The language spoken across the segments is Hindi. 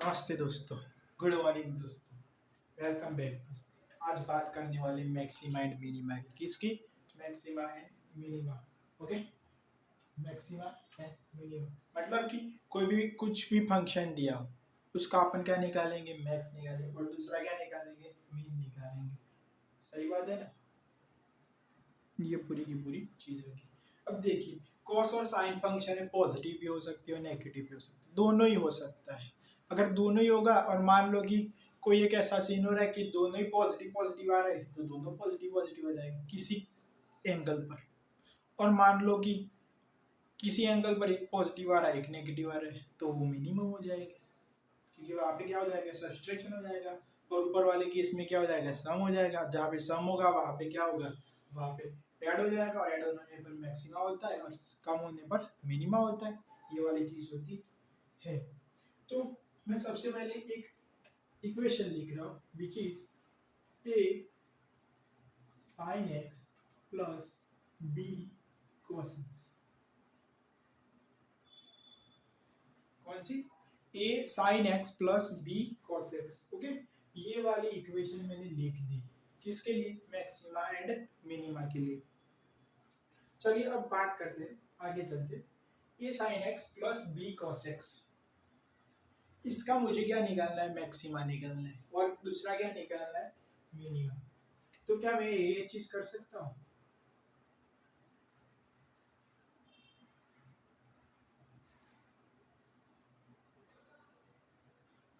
नमस्ते दोस्तों। गुड मॉर्निंग दोस्तों। वेलकम बैक दोस्तों। आज बात करने वाले मैक्सिमा एंड मिनिमा की। किसकी? Maxima and minima. Okay, maxima and minima मतलब कि कोई भी कुछ भी फंक्शन दिया हो उसका अपन क्या निकालेंगे? मैक्स निकालेंगे और दूसरा क्या निकालेंगे? मीन निकालेंगे। सही बात है ना? ये पूरी की पूरी चीज होगी। अब देखिए, कॉस और साइन फंक्शन है, पॉजिटिव भी हो सकती है और नेगेटिव भी हो सकती है, दोनों ही हो सकता है। अगर दोनों ही होगा और मान लो कि कोई एक ऐसा सीन हो रहा है कि दोनों ही पॉजिटिव पॉजिटिव आ रहे हैं तो दोनों पॉजिटिव पॉजिटिव हो जाएंगे किसी एंगल पर। और मान लो कि किसी एंगल पर एक पॉजिटिव आ रहा है एक नेगेटिव आ रहा है तो वो मिनिमम हो जाएगा, क्योंकि वहाँ पे क्या हो जाएगा? सब्सट्रैक्शन हो जाएगा। और ऊपर वाले केस में क्या हो जाएगा? सम हो जाएगा। जहाँ पे सम होगा वहाँ पे क्या होगा? वहाँ पे ऐड हो जाएगा और ऐड होने पर मैक्सिमा होता है और कम होने पर मिनिमा होता है। ये वाली चीज होती है। तो मैं सबसे पहले एक इक्वेशन लिख रहा हूँ which is a sin x plus b cos x। कौन सी? a sin x plus b cos x। Okay, ये वाली इक्वेशन मैंने लिख दी। किसके लिए? मैक्सिमा एंड मिनिमा के लिए। चलिए अब बात करते हैं, आगे चलते हैं। a sin x plus b cos x, इसका मुझे क्या निकालना है? मैक्सिमा निकालना है। और दूसरा क्या निकालना है? मिनिमा। तो क्या मैं ये चीज कर सकता हूँ?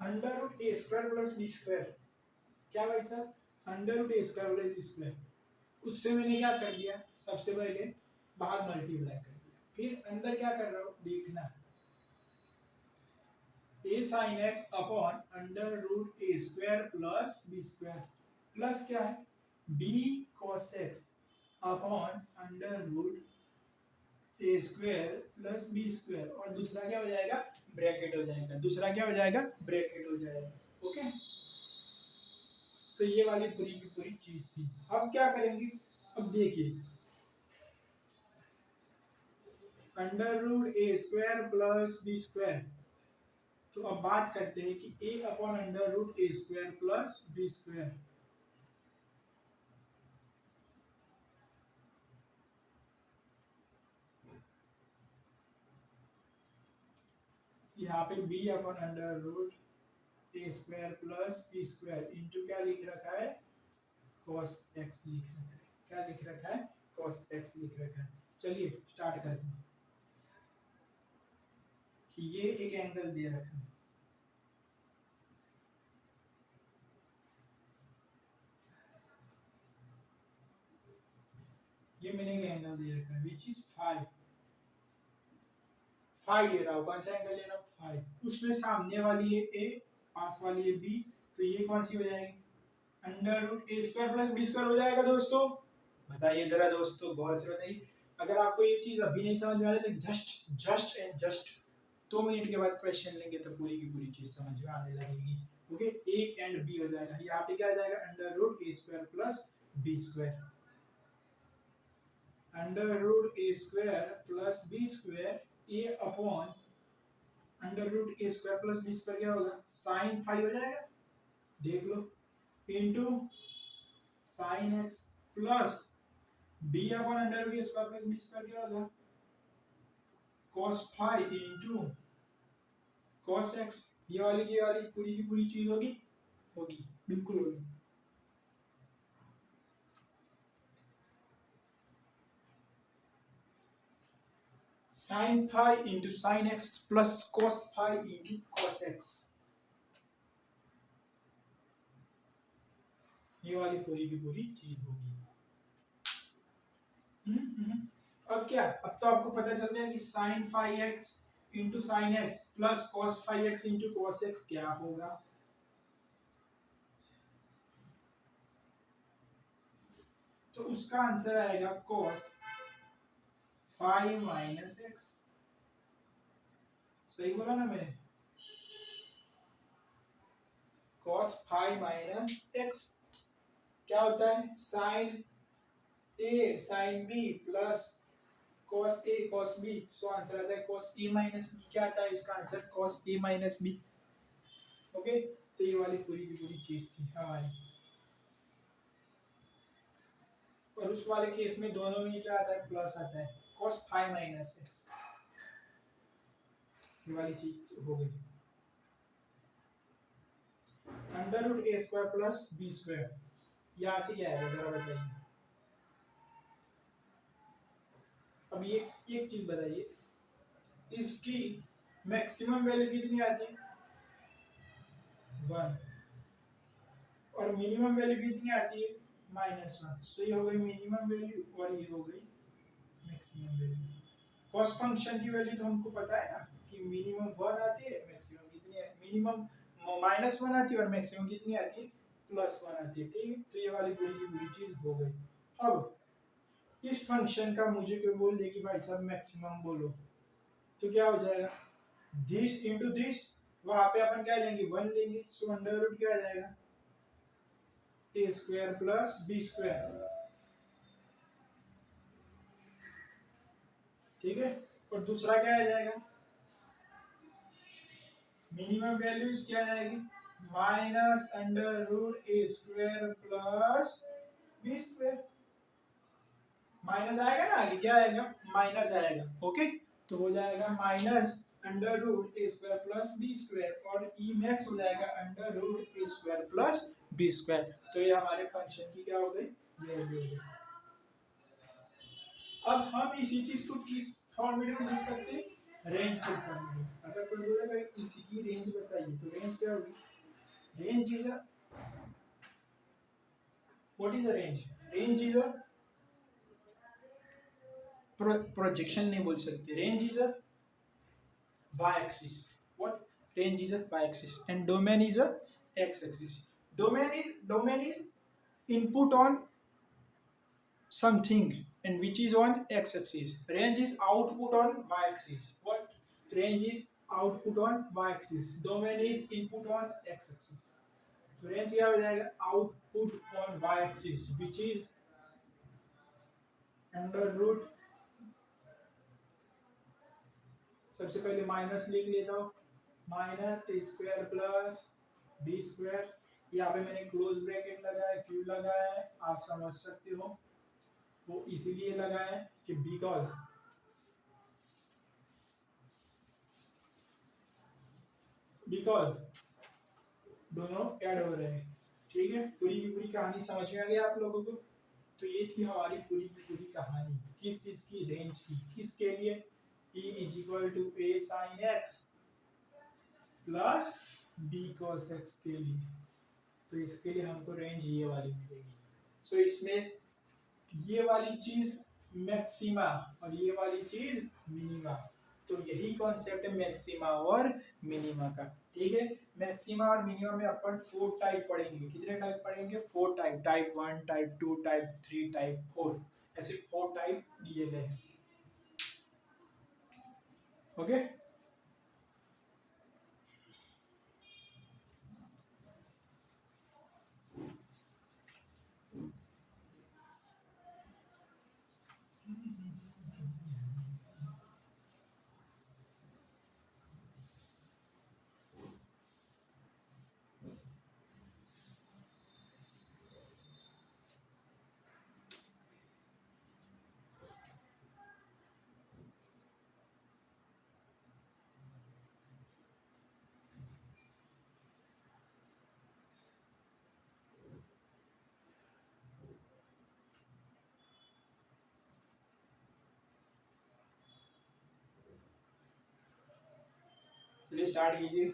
अंडर रूट ए स्क्वायर प्लस बी स्क्वायर। क्या भाई साहब? अंडर रूट ए स्क्वायर प्लस बी स्क्वायर। उससे मैंने क्या कर दिया? सबसे पहले बाहर मल्टीप्लाई कर दिया, फिर अंदर क्या कर रहा हूँ देखना। A sine X upon under root A square plus B square plus क्या है? B cos X upon under root ए स्क्वायर प्लस बी स्क्वायर। और दूसरा क्या हो जाएगा? ब्रैकेट हो जाएगा। दूसरा क्या हो जाएगा? ब्रैकेट हो जाएगा। ओके, तो ये वाली पूरी की पूरी चीज थी। अब क्या करेंगे? अब देखिए, अंडर रूट ए स्क्वायर प्लस बी स्क्वायर। तो अब बात करते हैं कि A upon under root A square plus B square. यहाँ पे बी अपॉन अंडर रूट ए square plus B square into क्या लिख रखा है? cos x लिख रखा है। क्या लिख रखा है? cos x लिख रखा है। चलिए स्टार्ट करते हैं कि ये एक एंगल दे रखा है, ये मैंने एक एंगल दे रखा है विच इज 5। 5 ले रहा हूँ। कौन सा एंगल ले रहा हूँ? 5। उसमें सामने वाली है a, पास वाली है b, तो ये कौन सी हो जाएगी? अंडर रूट ए स्क्वायर प्लस बी स्क्वायर हो जाएगा। दोस्तों बताइए जरा, दोस्तों गौर से बताइए। अगर आपको ये चीज अभी नहीं समझ में आ रही तो जस्ट 2 मिनट के बाद क्वेश्चन लेंगे तो पूरी की पूरी चीज समझ में आने लगेगी। ओके, ए एंड बी हो जाएगा। यहाँ पे क्या आ जाएगा? Under root A square plus B square. Under root A square plus B square A upon under root A square plus B square क्या होगा? साइन फाइव हो जाएगा। देख लो, into sine x plus B upon under root ए स्क्वायर प्लस बी स्क्वायर क्या होगा? cos five into cos x. ये वाली पूरी की पूरी चीज होगी। होगी, बिल्कुल होगी। Sine five into sine x plus cos five into cos x. ये वाली पूरी की पूरी चीज होगी। अब क्या? अब तो आपको पता चल गया कि sine five x into sine x plus cos five x into cos x क्या होगा। तो उसका आंसर आएगा कॉस फाइव माइनस एक्स। सही बोला ना मैंने? कॉस फाइव माइनस एक्स क्या होता है? Sine a sine b plus cos a cos b। So answer आता है cos a माइनस b। क्या आता है इसका answer? cos a minus b। Okay, तो ये वाली पूरी की पूरी चीज थी हमारी। और उस वाले केस में दोनों में क्या आता है, प्लस आता है, cos 5 माइनस 6, ये वाली चीज हो गई। अंडर रूट ए स्क्वायर प्लस बी स्क्वायर, यहाँ से क्या आएगा जरा बताइए। अब ये एक चीज बताइए, इसकी मैक्सिमम वैल्यू कितनी आती है, 1, और मिनिमम वैल्यू कितनी आती है, -1। सो ये हो गई मिनिमम वैल्यू और ये हो गई मैक्सिमम वैल्यू। कॉस फंक्शन की वैल्यू तो हमको पता है ना कि मिनिमम 1 आती है, मैक्सिमम कितनी है, मिनिमम -1 आती है और मैक्सिमम कितनी आती है, +1 आती है। ठीक है, तो ये वाली पूरी की पूरी चीज हो गई। अब इस फंक्शन का मुझे कोई बोल दे कि भाई साहब मैक्सिमम बोलो, तो क्या हो जाएगा, दिस इंटू दिस, वहां पे अपन क्या लेंगे, 1 लेंगे। सो अंडर रूट क्या आ जाएगा, ए स्क्वायर प्लस बी स्क्वायर। ठीक है, और दूसरा क्या आ जाएगा, मिनिमम वैल्यूज क्या आ जाएगी, माइनस अंडर रूट ए square plus B square. Minus आएगा ना आगे, क्या आएगा, माइनस आएगा। ओके, तो हो जाएगा माइनस अंडर रूट ए स्क्वायर प्लस बी स्क्वायर, और ई मैक्स हो जाएगा अंडर रूट ए स्क्वायर प्लस बी स्क्वायर। तो ये हमारे फंक्शन की क्या हो गई, वैल्यू हो गई। अब हम इसी चीज को किस फॉर्मेट में लिख सकते हैं, रेंज के फॉर्मेट में। अगर कोई बोलेगा इसी की रेंज बताइए, तो रेंज क्या होगी, range is a, what is a range, range is a projection नहीं बोल सकते, range is a y axis, what, range is a y axis and domain is a x axis। domain is input on something and which is on x axis, range is output on y axis, what, range is output on y axis, domain is input on x axis। तो रेंज क्या हो जाएगा, output on y axis which is under root, सबसे पहले माइनस लिख लेता हूँ, minus a square plus B square, यहाँ पे मैंने क्लोज ब्रैकेट लगाया, क्यों लगाया है आप समझ सकते हो, वो इसीलिए लगाया है कि बिकॉज दोनों ऐड हो रहे हैं। ठीक है, पूरी की पूरी कहानी समझ में आ गई आप लोगों को। तो ये थी हमारी पूरी की पूरी कहानी, किस चीज की, रेंज की, किसके लिए, E is equal to a sine x plus b cos x के लिए। तो इसके लिए हमको रेंज ये वाली मिलेगी। सो इसमें ये वाली चीज मैक्सिमा और ये वाली चीज मिनिमा, तो यही कॉन्सेप्ट है मैक्सिमा और मिनिमा का। ठीक है, मैक्सिमा और मिनिमा में अपन 4 टाइप पढ़ेंगे। कितने टाइप पढ़ेंगे, 4 type, type 1, type 2, type 3, type 4, ऐसे 4 टाइप दिए गए हैं। ओके, चलिए स्टार्ट कीजिए।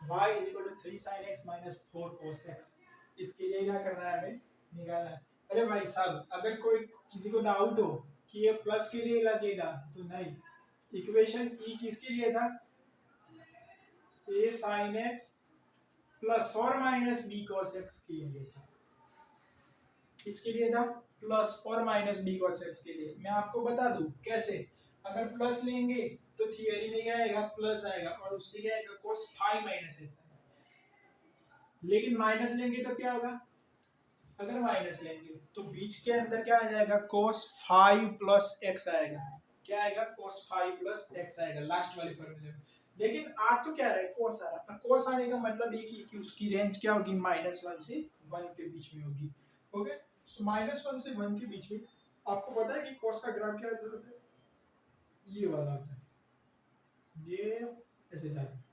y is equal to 3 sin x minus 4 cos x, इसके लिए क्या करना है, हमें निकालना है। अरे भाई साहब, अगर कोई किसी को डाउट हो कि ये प्लस के लिए लगेगा, तो नहीं, इक्वेशन ई किसके लिए था, a sin x प्लस और माइनस बी कॉस एक्स के लिए था। किसके लिए था? प्लस और माइनस बी कॉस एक्स के लिए। मैं आपको बता दूं कैसे। अगर प्लस लेंगे तो थियरी में क्या आएगा? प्लस आएगा, और उससे क्या आएगा? cos फाइव माइनस एक्स आएगा। लेकिन माइनस लेंगे तो क्या होगा? अगर माइनस लेंगे तो बीच के अंदर क्या आ जाएगा? cos फाइव प्लस एक्स आएगा। क्या आएगा? cos फाइव प्लस एक्स आएगा लास्ट वाले फॉर्मूले में। लेकिन आ तो क्या रहा है? cos आ रहा है। cos आने का मतलब एक ही कि उसकी रेंज क्या होगी? -1 से 1 के बीच में होगी। ओके, सो -1 से 1 के बीच में। आपको पता है कि cos का ग्राफ क्या होता है? ये वाला होता है, ये ऐसे जाता है,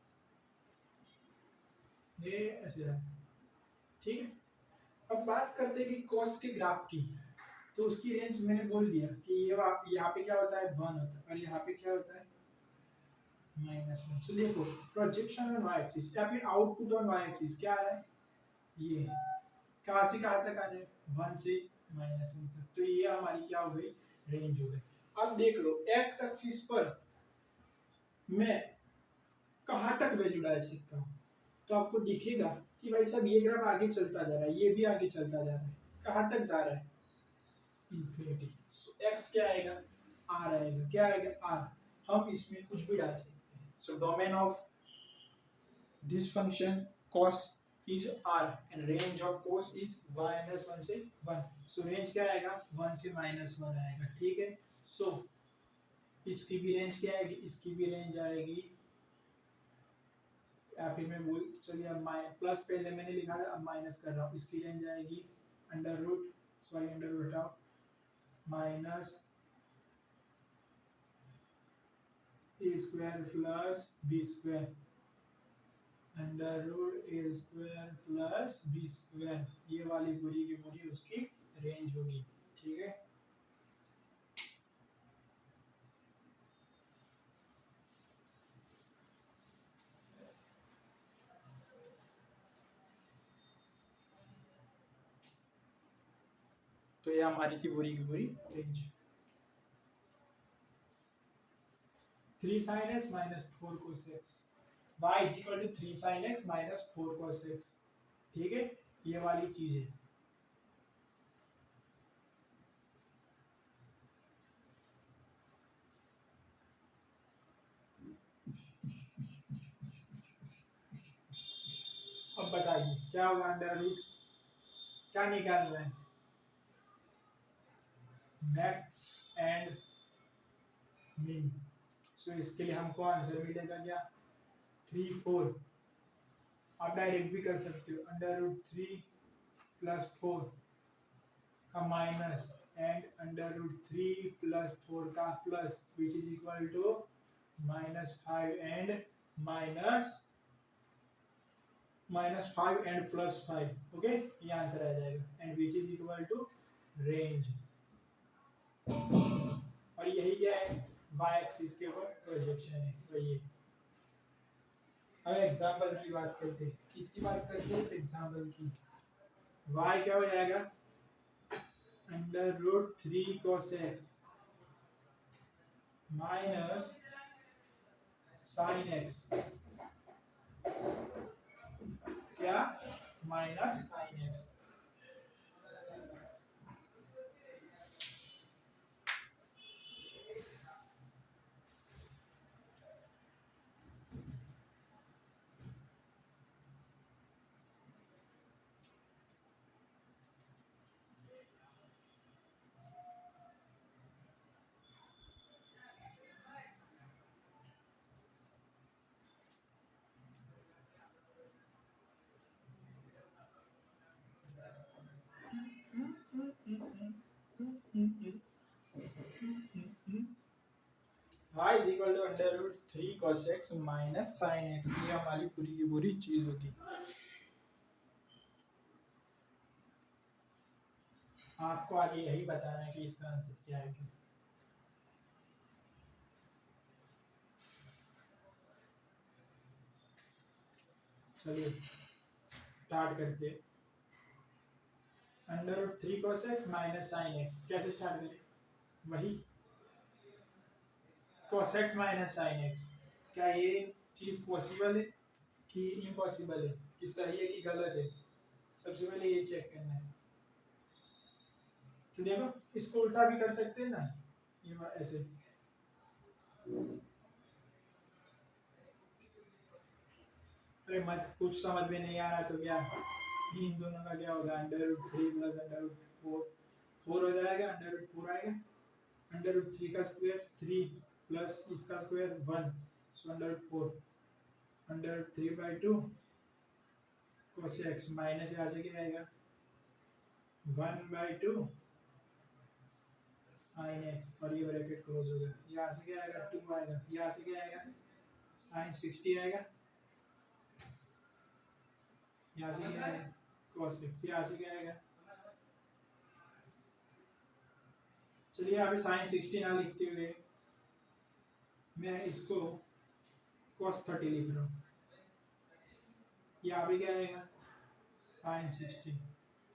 ये ऐसे जाता है। ठीक है, अब बात करते हैं कि cos के ग्राफ की। तो उसकी रेंज मैंने बोल दिया कि ये यहाँ पे क्या होता है? 1 होता है, और यहाँ पे क्या होता है? -1। सो देखो, प्रोजेक्शन ऑन वाई एक्सिस या फिर आउटपुट ऑन वाई एक्सिस क्या आ रहा है? ये कहाँ से कहाँ तक आ रहा है? 1 से -1 तक। तो ये हमारी क्या हो गई? रेंज हो गई। अब देख लो, एक्स एक्सिस पर मैं कहाँ तक वैल्यू डाल सकता हूँ? तो आपको दिखेगा कि भाई साहब ये ग्राफ आगे चलता जा रहा है, ये भी आगे चलता जा रहा है। कहाँ तक जा रहा है? इन्फिनिटी। सो एक्स क्या आएगा? आर आएगा। क्या आएगा? आर। हम इसमें कुछ भी डाल सकते हैं। So domain of this function cos is r and range of cos is -1 से 1। सो रेंज क्या आएगा? 1 से -1 आएगा। ठीक है, सो इसकी भी रेंज क्या आएगी? इसकी भी रेंज आएगी, या फिर मैं बोल, चलिए अब प्लस पहले मैंने लिखा था, अब माइनस कर रहा हूँ। इसकी रेंज आएगी under root of minus a square plus B square under root A square plus B square. ये वाली पूरी की पूरी उसकी रेंज होगी। ठीक है, तो ये हमारी थी पूरी की पूरी range. 3 sin x minus 4 cos x, y is equal to 3 sin x minus 4 cos x। ठीक है, ये वाली चीज है। अब बताइए क्या होगा? अंडर रूट क्या निकालना है? Max and mean. सो इसके लिए हमको आंसर मिलेगा क्या? 3 4। आप डायरेक्ट भी कर सकते हो, अंडर रूट 3 प्लस 4 का minus and under root 3 plus 4 का plus, which is equal to -5 and -5 and +5। Okay, ये आंसर आ जाएगा, and which is equal to range. और यही क्या है? y एक्सिस के ऊपर प्रोजेक्शन है। तो ये अब एग्जांपल की बात करते हैं। किसकी बात करते हैं? एग्जांपल की। y क्या हो जाएगा? Under root 3 cos x minus sine x। क्या? Minus sine x। y is equal to under root 3 cos x minus sine x। ये हमारी पूरी की पूरी चीज होगी। आपको आगे यही बताना है कि इसका आंसर क्या है। चलिए स्टार्ट करते हैं। Under root 3 cos x minus sine x कैसे स्टार्ट करें? वही cos x minus sine x। क्या ये चीज पॉसिबल है कि इम्पॉसिबल है? कि सही है कि गलत है, सबसे पहले ये चेक करना है। तो देखो इसको उल्टा भी कर सकते हैं ना, ये ऐसे। अरे मत, कुछ समझ में नहीं आ रहा तो क्या, इन दोनों का क्या होगा, √3 प्लस √4, 4 हो जाएगा, √4 आएगा, √3 का स्क्वायर 3 प्लस इसका स्क्वायर 1, सो √4, √3/2 cos x माइनस यहाँ से क्या आएगा 1/2 sin x, और ये ब्रैकेट क्लोज हो गया, यहाँ से क्या आएगा 2 आएगा, यहाँ से क्या आएगा sin 60 आएगा, यहाँ से क्या आएगा cos x, यहाँ से क्या आएगा, चलिए यहाँ पे sin 60 ना लिखते हुए मैं इसको cos 30 लिख रहा हूँ, यहाँ पे क्या आएगा sin 60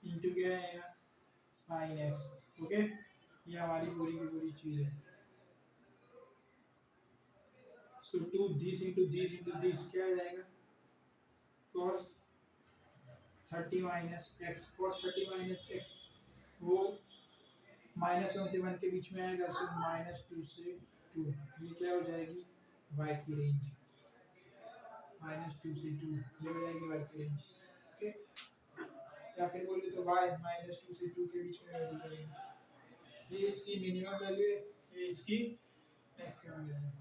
इंटू क्या आएगा sin x, ओके, ये हमारी पूरी की पूरी चीज है। सो टू दिस इंटू दिस क्या आ जाएगा cos 30 minus x, cos 30 minus x वो -1 से 1 के बीच में आएगा, सो -2 से 2, ये क्या हो जाएगी y की रेंज, -2 से 2 ये हो जाएगी y की रेंज, ओके। या फिर बोले तो y -2 से 2 के बीच में वैल्यू करेंगे, ये इसकी मिनिमम वैल्यू है, ये इसकी मैक्सिमम वैल्यू है।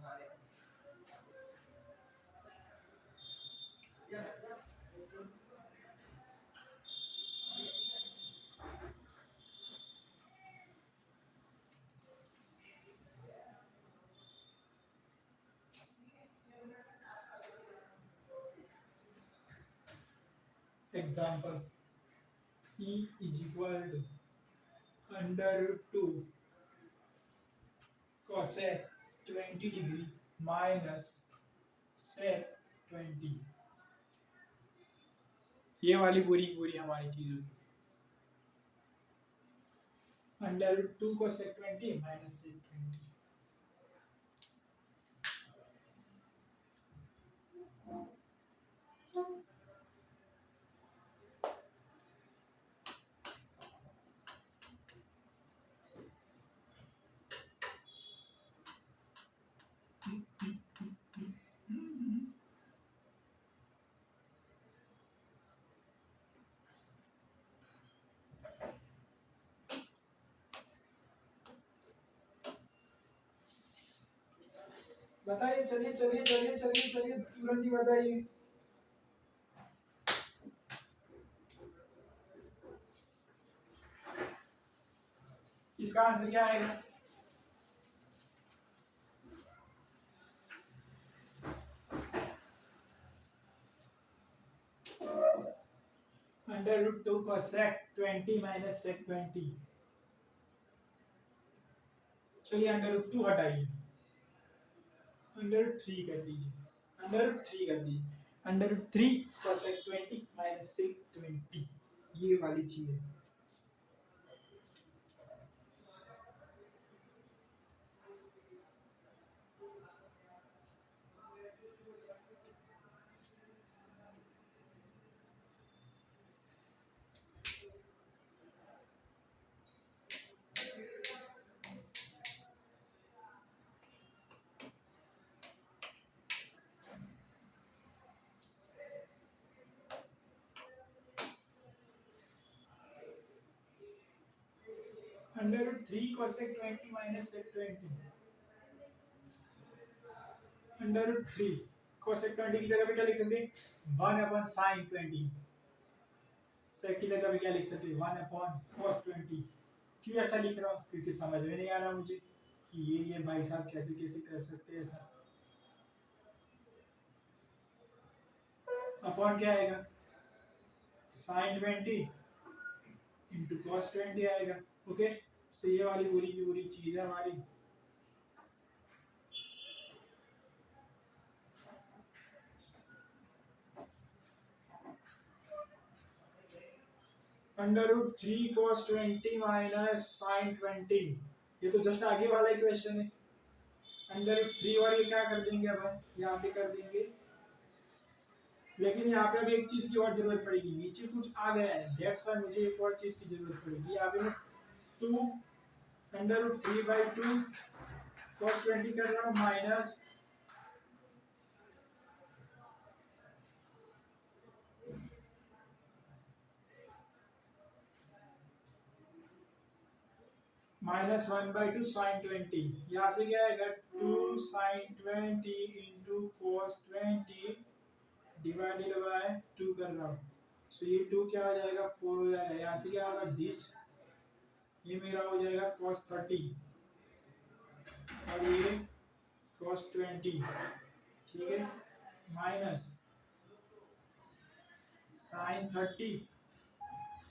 Example, E is equal to √2 cosec 20 degree minus sec 20, ये वाली पूरी पूरी हमारी चीज होगी, √2 cosec 20 minus sec 20। बताइए, चलिए चलिए चलिए चलिए चलिए तुरंत ही बताइए। इसका आंसर क्या आएगा, √2 cosec 20 minus sec 20। चलिए √2 हटाइए, √3 कर दीजिए, √3 कर दीजिए, √3 cosec 20 minus sec 20, ये वाली चीज है। √3 cosec 20 minus sec 20, √3 cosec 20 की जगह पे क्या लिख सकते हैं 1/sin 20, sec की जगह पे क्या लिख सकते हैं 1/cos 20। क्यों ऐसा लिख रहा हूँ, क्योंकि समझ में नहीं आ रहा मुझे कि ये भाई साहब कैसे कैसे कर सकते हैं ऐसा। अपॉन क्या आएगा sin 20 इंटू cos 20 आएगा, ओके। तो ये वाली पूरी की पूरी चीज है हमारी। √3 cos 20 माइनस sin 20, ये तो जस्ट आगे वाला इक्वेशन है। √3 और ये क्या कर देंगे अपन यहाँ पे कर देंगे लेकिन यहाँ पे अभी एक चीज की और जरूरत पड़ेगी, नीचे कुछ आ गया है, दैट्स वाई मुझे एक और चीज की जरूरत पड़ेगी। यहाँ पे मैं 2√3/2 cos 20 कर रहा हूँ माइनस -1/2 sin 20। यहाँ से क्या आएगा 2 sin 20 into cos 20 divided by 2 कर रहा हूँ। सो ये 2 क्या हो जाएगा 4 हो जाएगा। यहाँ से क्या होगा दिस, ये मेरा हो जाएगा cos 30 और ये cos 20, ठीक है, माइनस sin 30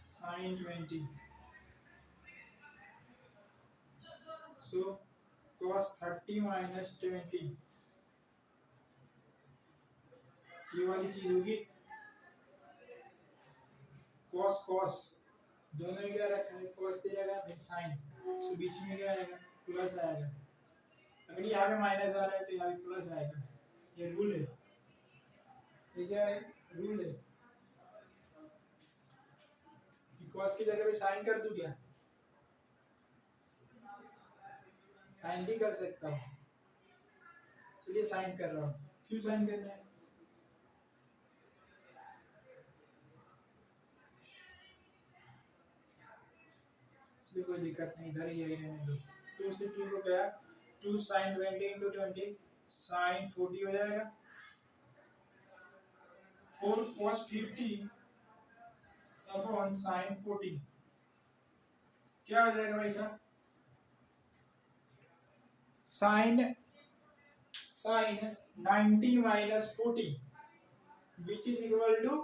sin 20। सो cos 30 माइनस 20 ये वाली चीज होगी। cos cos दोनों में क्या रखा है, cos दे रखा है फिर sin, सो बीच में क्या आएगा प्लस आएगा। अगर यहाँ पे माइनस आ रहा है तो यहाँ पे प्लस आएगा। ये रूल है, ये क्या है रूल है कि cos की जगह पे sin कर दूं क्या, sin भी कर सकता हूँ। चलिए sin कर रहा हूँ, क्यों sin करना है, चलिए कोई दिक्कत नहीं, इधर ही रहने दो। 2 से 2 को गया 2 sin 20 इंटू 20 sin 40 हो जाएगा और cos 50 अपॉन sin 40 क्या हो जाएगा भाई साहब, sin 90 minus 40 which is equal to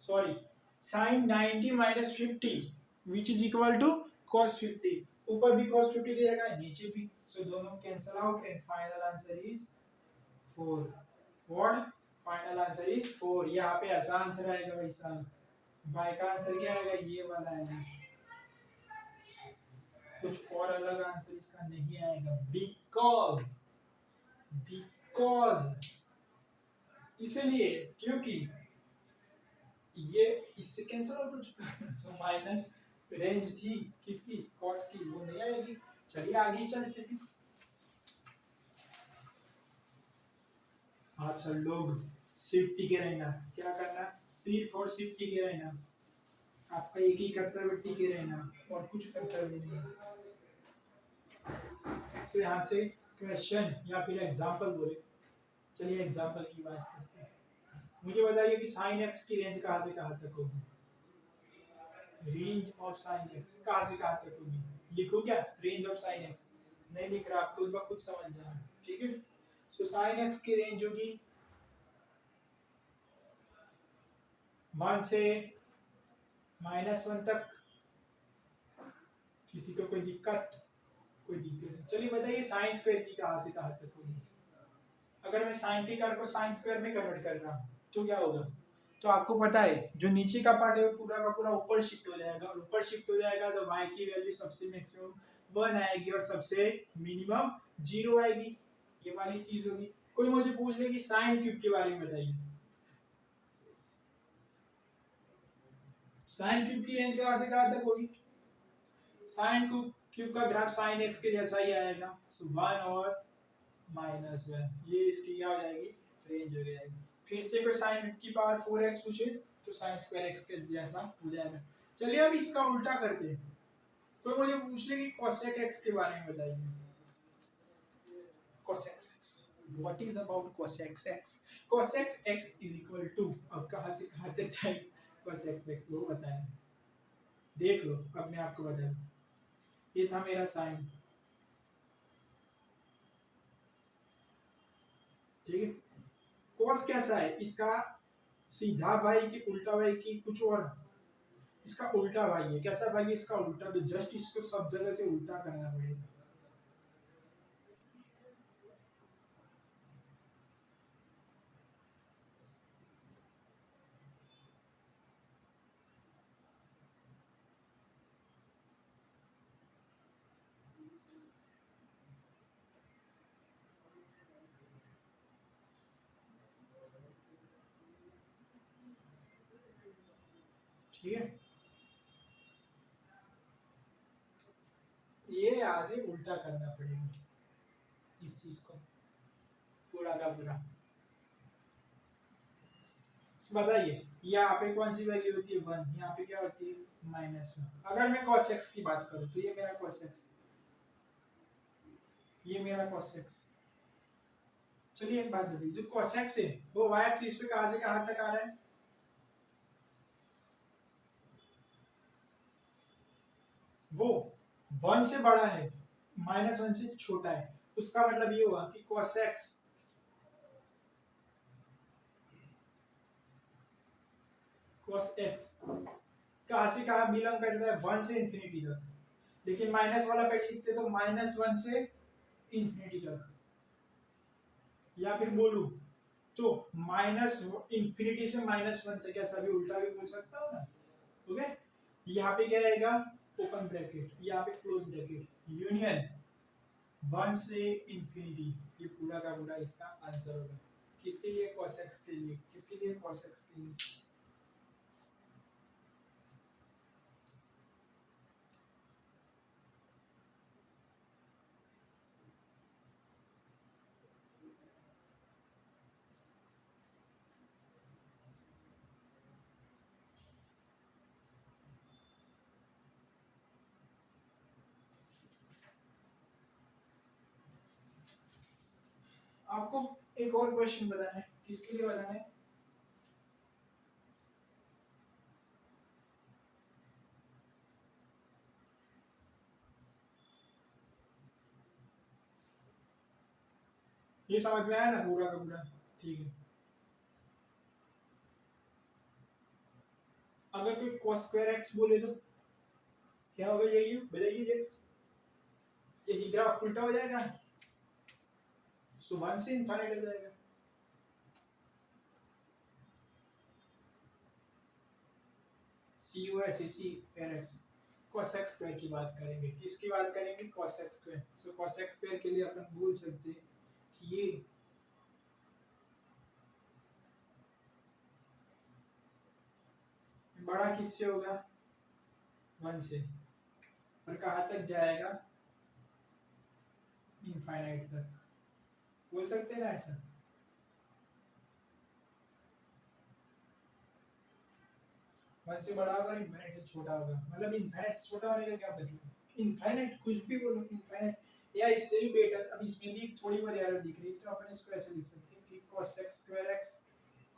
sorry sin 90 minus 50 which is equal to cos 50। ऊपर भी cos 50 दे रखा है, नीचे भी, सो दोनों cancel out and final answer is 4। What, final answer is 4। यहाँ पे आसान आंसर आएगा भाई साहब, y का आंसर क्या आएगा, ये वाला आएगा, कुछ और अलग आंसर इसका नहीं आएगा। बिकॉज बिकॉज इसलिए क्योंकि ये इससे कैंसिल आउट हो चुका है, सो माइनस रेंज थी किसकी, कॉस की, वो नहीं आएगी। चलिए आगे चलते हैं। आप सब लोग सिर्फ टिके रहना, क्या करना, सिर्फ और सिर्फ टिके रहना। आपका एक ही कर्तव्य टिके रहना और कुछ कर्तव्य नहीं। तो यहाँ से क्वेश्चन या फिर एग्जाम्पल बोले, चलिए एग्जाम्पल की बात करते हैं। मुझे बताइए कि साइन एक्स की रेंज कहाँ से कहाँ तक होगी, रेंज ऑफ साइन एक्स कहाँ से कहाँ तक होगी, लिखो क्या रेंज ऑफ साइन एक्स, नहीं लिख रहा, आप खुद ब खुद समझ जाना, ठीक है। सो साइन एक्स की रेंज होगी 1 से -1 तक। किसी को कोई दिक्कत, कोई दिक्कत नहीं। चलिए बताइए साइन स्क्वायर की कहाँ से कहाँ तक होगी। अगर मैं साइन के कार को साइन स्क्वायर में कन्वर्ट कर रहा हूँ तो क्या होगा, तो आपको पता है जो नीचे का पार्ट है वो पूरा का पूरा ऊपर शिफ्ट हो जाएगा, और ऊपर शिफ्ट हो जाएगा तो y की वैल्यू सबसे मैक्सिमम 1 आएगी और सबसे मिनिमम 0 आएगी, ये वाली चीज होगी। कोई मुझे पूछ ले कि साइन क्यूब के बारे में बताइए, साइन क्यूब की रेंज कहाँ से कहाँ तक होगी, साइन क्यूब का ग्राफ साइन एक्स के जैसा ही आएगा, सो 1 और -1, ये इसकी क्या हो जाएगी रेंज हो जाएगी। फिर से कोई साइन की पावर 4x पूछे तो साइन स्क्वायर x के जैसा हो जाएगा। चलिए अब इसका उल्टा करते हैं। कोई मुझे पूछ ले कि cosec x के बारे में बताइए, cosec x, what is about cosec x, cosec x is equal to, अब कहाँ से कहाँ तक जाएगी cosec x वो बताएं, देख लो अब मैं आपको बता दूं। ये था मेरा साइन, ठीक है। cos कैसा है इसका, सीधा भाई की उल्टा भाई की कुछ और, इसका उल्टा भाई है, कैसा भाई है इसका उल्टा, तो जस्ट इसको सब जगह से उल्टा करना पड़ेगा। ठीक है, ये यहाँ से उल्टा करना पड़ेगा इस चीज को, पूरा का पूरा। बताइए यहाँ पे कौन सी वैल्यू होती है 1, यहाँ पे क्या होती है -1। अगर मैं cos x की बात करूँ तो ये मेरा cos x, ये मेरा cos x। चलिए एक बात बताइए, जो cos x है वो y एक्सिस पे कहाँ से कहाँ तक आ रहा है? वो 1 से बड़ा है, -1 से छोटा है। उसका मतलब ये हुआ कि cos x कहाँ से कहाँ बिलोंग करता है? 1 से इंफिनिटी तक। लेकिन माइनस वाला पहले लिखते तो -1 से इंफिनिटी तक, या फिर बोलूं तो माइनस इंफिनिटी से -1 तक, ऐसा भी उल्टा भी बोल सकता हूँ ना। ओके, यहाँ पे क्या आएगा? ओपन ब्रैकेट, यहाँ पे क्लोज ब्रैकेट, यूनियन 1 से इंफिनिटी। ये पूरा का पूरा इसका आंसर होगा। किसके लिए? cos x के लिए। किसके लिए? cos x के लिए। आपको एक और क्वेश्चन बताना है, किसके लिए बताना है? ये समझ में आया ना पूरा का पूरा? ठीक है। अगर कोई cos स्क्वायर x बोले तो क्या होगा? यही बताइए, यही ग्राफ उल्टा हो जाएगा, सो 1 से इनफाइनाइट हो जाएगा। cos cos x स्क्वायर की बात करेंगे। किसकी बात करेंगे? cos x square. So cos x square के लिए अपन बोल सकते हैं कि ये बड़ा किससे होगा? 1 से। और कहाँ तक जाएगा? इनफाइनाइट तक। बोल सकते हैं ना ऐसा? वन से बड़ा होगा, इनफाइनाइट से छोटा होगा। मतलब इनफाइनाइट से छोटा होने का क्या मतलब? इनफाइनाइट कुछ भी बोलो, इनफाइनाइट या इससे भी बेटर। अब इसमें भी थोड़ी बहुत एरर दिख रही है, तो अपन इसको ऐसे लिख सकते हैं कि cos x स्क्वायर x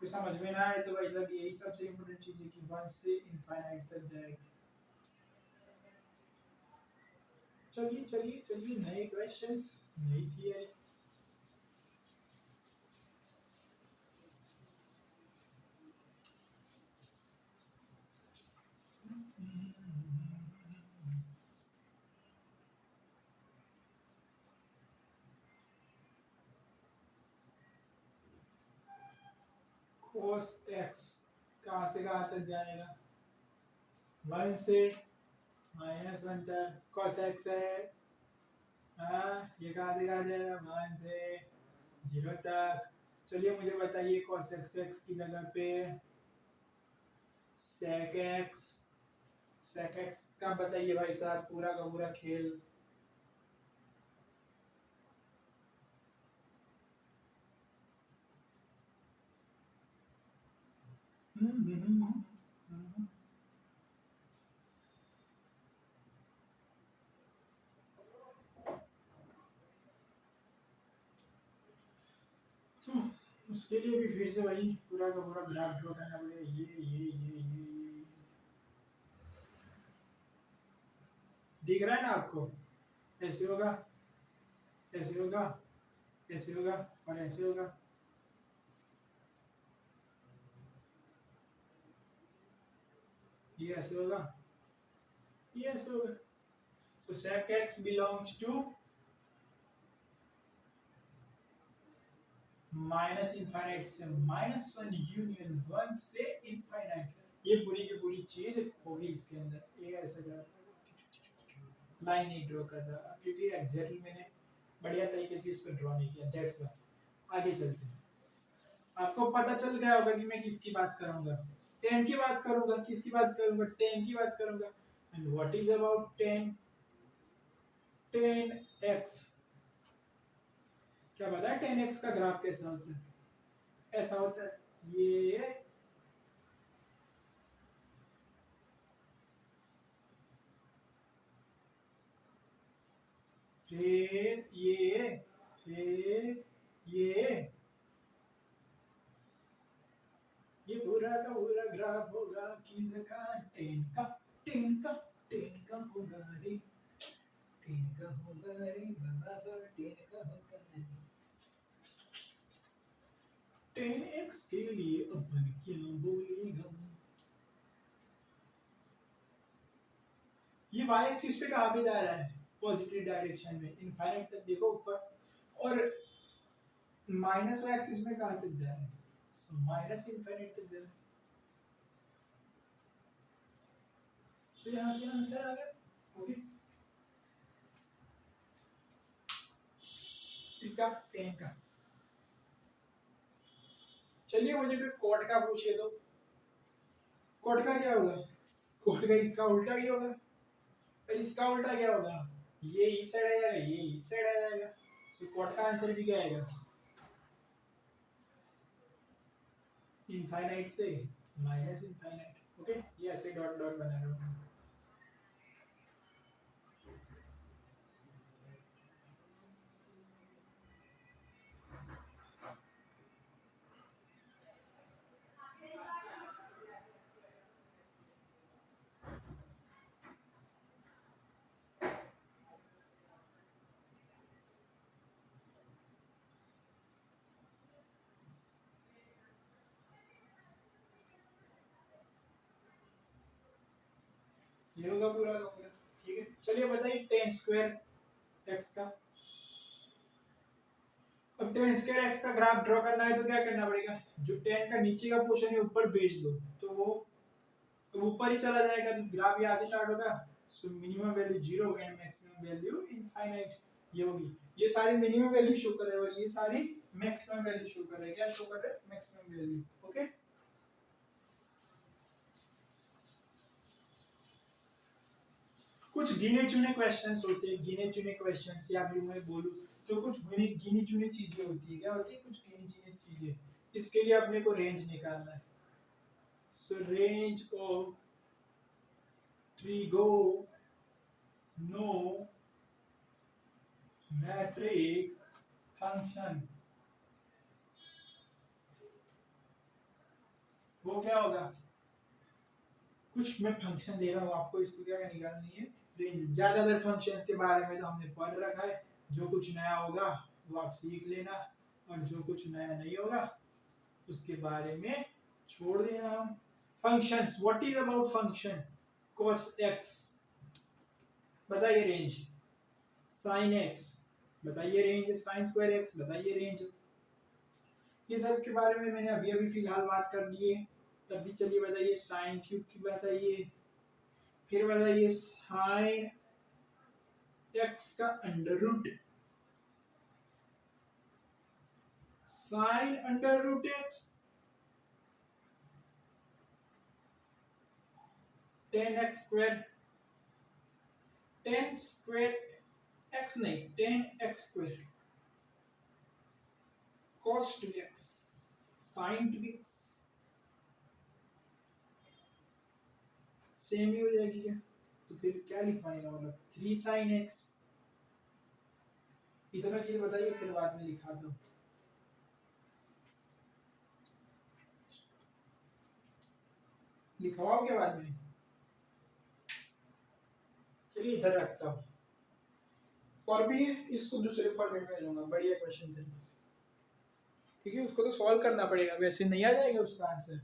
कुछ समझ में ना आए तो भाई साहब यही सबसे इम्पोर्टेंट चीज है कि 1 से इनफाइनाइट तक जाएगा। चलिए चलिए चलिए, नए क्वेश्चंस, नई थियरी। cos x कहाँ से कहाँ तक जाएगा? 1 से -1 तक। cos x है, हाँ, ये कहाँ से कहाँ जाएगा? 1 से 0 तक। चलिए मुझे बताइए cos x की जगह पे sec x का बताइए भाई साहब, पूरा का पूरा खेल। तो उसके लिए भी फिर से वही पूरा का पूरा ग्राफ ड्रॉ करना पड़ेगा। ये दिख रहा है ना आपको? ऐसे होगा, ऐसे होगा, ऐसे होगा और ऐसे होगा। ये ऐसे होगा, ये ऐसे होगा। So sec x belongs to minus infinite से -1 यूनियन 1 से इनफाइनाइट। ये पूरी की पूरी चीज होगी इसके अंदर। ये ऐसा लाइन नहीं ड्रॉ कर रहा क्योंकि एग्जैक्टली मैंने बढ़िया तरीके से इसको ड्रॉ नहीं किया, दैट्स व्हाई। आगे चलते हैं, आपको पता चल गया होगा कि मैं किसकी बात करूंगा। 10 की बात करूंगा, किसकी बात करूंगा, 10 की बात करूंगा। And what is about 10? 10x, क्या पता है 10x का ग्राफ कैसा होता है? ऐसा होता है, ये फिर ये, फिर ये पूरा का पूरा ग्राफ होगा किसका? 10 का, 10 का, 10 का होगा रे, 10 का होगा रे बाबा, 10 का होगा रे। 10x के लिए अपन क्या बोलेगा? ये y एक्सिस पे कहाँ पे जा रहा है? पॉजिटिव डायरेक्शन में, इनफाइनाइट तक देखो ऊपर, और माइनस y एक्सिस में कहाँ तक जा रहा है? सो माइनस इनफाइनाइट तक जा रहा है। तो यहाँ से आंसर आ गया। ओके, इसका 10 का। चलिए मुझे कोई कॉट का पूछिए तो, कॉट का क्या होगा? कॉट का इसका उल्टा ही होगा। इसका उल्टा क्या होगा? ये इस साइड आ जाएगा, ये इस साइड आ जाएगा। सो कॉट का आंसर भी क्या आएगा? इनफाइनाइट से माइनस इनफाइनाइट। ओके, ये ऐसे डॉट डॉट बना रहा हूँ। ये होगा पूरा का पूरा। ठीक है, चलिए बताइए 10 स्क्वायर एक्स का। अब 10 स्क्वायर एक्स का ग्राफ ड्रॉ करना है तो क्या करना पड़ेगा? जो 10 का नीचे का पोर्शन है ऊपर भेज दो, तो वो ऊपर ही चला जाएगा। तो ग्राफ यहाँ से स्टार्ट होगा, सो मिनिमम वैल्यू 0 होगा एंड मैक्सिमम वैल्यू इनफाइनाइट ये होगी। ये सारी मिनिमम वैल्यू शो कर रहे हैं और ये सारी मैक्सिमम वैल्यू शो कर रहे हैं। क्या शो कर रहे हैं? Maximum value. ओके, कुछ गिने चुने क्वेश्चंस होते हैं, गिने चुने क्वेश्चंस, या फिर मैं बोलूं तो कुछ गिनी चुनी चीजें होती है। क्या होती है? कुछ गिनी चुनी चीजें। इसके लिए अपने को रेंज निकालना है। सो रेंज ऑफ ट्रिगोनोमेट्रिक फंक्शन, वो क्या होगा? कुछ मैं फंक्शन दे रहा हूँ आपको, इसको क्या निकालनी है? रेंज। ज्यादातर फंक्शंस के बारे में तो हमने पढ़ रखा है, जो कुछ नया होगा वो आप सीख लेना, और जो कुछ नया नहीं होगा उसके बारे में छोड़ देना हम। Functions, what is about function? cos x, बताइए रेंज। sin x, बताइए रेंज। sin स्क्वायर x, बताइए रेंज। ये सब के बारे में मैंने अभी अभी फिलहाल बात कर ली है। तब भी चलिए बताइए sin क्यूब की बताइए, फिर बताइए sin x का under root, sin under root x, tan X square, tan square x नहीं, tan X square cos 2x, sin 2x same ही हो जाएगी क्या? तो फिर क्या लिखवाने का मतलब? 3 sin x। इतना चीज बताइए, फिर बाद में लिखा दो। लिखवाओ क्या बाद में? चलिए इधर रखता हूँ, और भी इसको दूसरे फॉर्मेट में लूंगा। बढ़िया क्वेश्चन थे, ठीक है। उसको तो सॉल्व करना पड़ेगा, वैसे नहीं आ जाएगा उसका आंसर।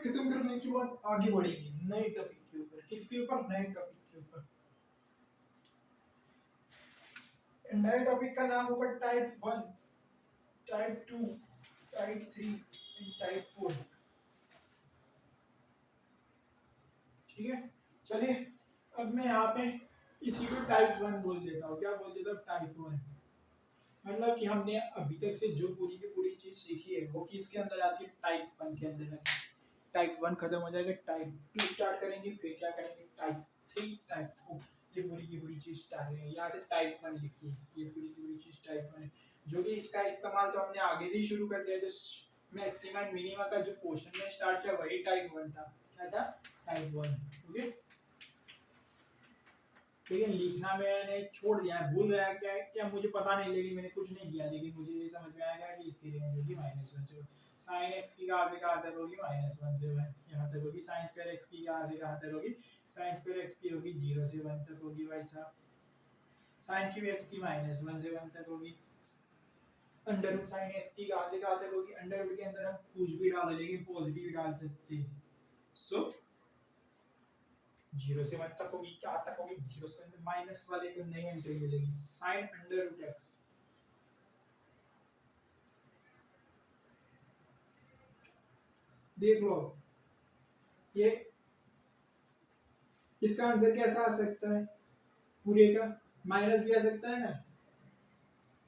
खत्म करने के बाद आगे बढ़ेंगे नए टॉपिक के ऊपर। किसके ऊपर? नए टॉपिक के ऊपर। नए टॉपिक का नाम होगा type 1, type 2, type 3 and type 4। ठीक है, चलिए अब मैं यहाँ पे इसी को टाइप 1 बोल देता हूँ। क्या बोल देता हूँ? टाइप 1। मतलब कि हमने अभी तक से जो पूरी की पूरी चीज सीखी है वो किसके अंदर आती है? टाइप 1 के अंदर आती है। टाइप 1 खत्म हो जाएगा, टाइप 2 स्टार्ट करेंगे, फिर क्या करेंगे? टाइप 3, टाइप 4, ये पूरी की पूरी चीज स्टार्ट करेंगे। यहाँ से टाइप 1 लिखिए, ये पूरी की पूरी चीज टाइप 1 है, जो कि इसका इस्तेमाल तो हमने आगे से ही शुरू कर दिया। जो मैक्सिमा एंड मिनिमा का जो पोर्शन में स्टार्ट किया वही टाइप 1 था। क्या था? टाइप 1। ओके, लेकिन लिखना मैंने छोड़ दिया है, भूल गया क्या है, क्या मुझे पता नहीं, लेकिन मैंने कुछ नहीं किया। लेकिन मुझे ये समझ में आएगा कि इसकी रेंज होगी -1 से साइन एक्स की कहाँ से कहाँ तक होगी? -1 से 1 यहाँ तक होगी। साइन स्क्वायर एक्स की कहाँ से कहाँ तक होगी? साइन स्क्वायर एक्स की होगी 0 से 1 तक होगी भाई साहब। साइन क्यूब एक्स की -1 से 1 तक होगी। अंडर रूट साइन एक्स की कहाँ से कहाँ तक होगी? अंडर रूट के अंदर हम कुछ भी डाल, लेकिन पॉजिटिव डाल सकते हैं। सो 0 से 1 तक होगी। क्या तक होगी? 0 से माइनस वाले को नई एंट्री मिलेगी, साइन अंडर रूट एक्स। देख लो, ये इसका आंसर कैसा आ सकता है? पूरे का माइनस भी आ सकता है ना।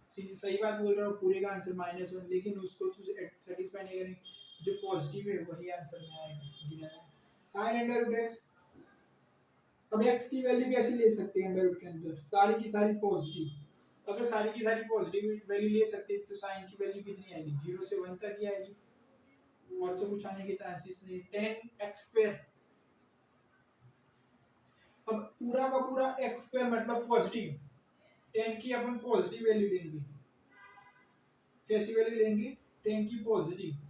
सही बात बोल रहा हूँ, पूरे का आंसर -1, लेकिन उसको तुझे सेटिस्फाई नहीं करेंगे। जो पॉजिटिव है वही आंसर में आएगा। साइन अंडर रूट एक्स, अब एक्स की वैल्यू कैसे ले सकते हैं अंडर रूट के अंदर? सारी की सारी पॉजिटिव। अगर सारी की सारी पॉजिटिव वैल्यू ले सकते हैं तो साइन की वैल्यू कितनी आएगी? 0 से 1 तक ही आएगी, और तो कुछ आने के चांसेस नहीं। 10x²। अब पूरा का पूरा x² मतलब पॉजिटिव। 10 की अपन पॉजिटिव वैल्यू लेंगे। कैसी वैल्यू लेंगे? 10 की पॉजिटिव।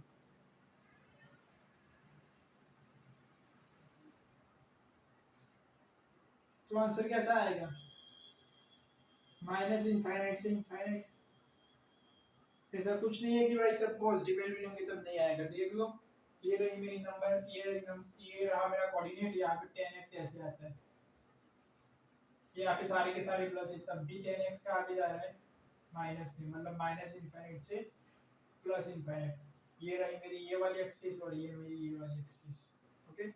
तो आंसर कैसा आएगा? -इनफाइनाइट से इनफाइनाइट। ऐसा कुछ नहीं है कि भाई सब पॉजिटिव वैल्यू लेंगे तब नहीं आएगा। देख लो, ये रही मेरी नंबर, ये रहा मेरा कोऑर्डिनेट, यहाँ पे 10x ऐसे आता है। ये यहाँ पे सारे के सारे प्लस है, तब भी 10x का आगे जा रहा है माइनस में, मतलब -इनफाइनाइट से +इनफाइनाइट। ये रही मेरी ये वाली एक्सिस और ये मेरी ये वाली एक्सिस। ओके,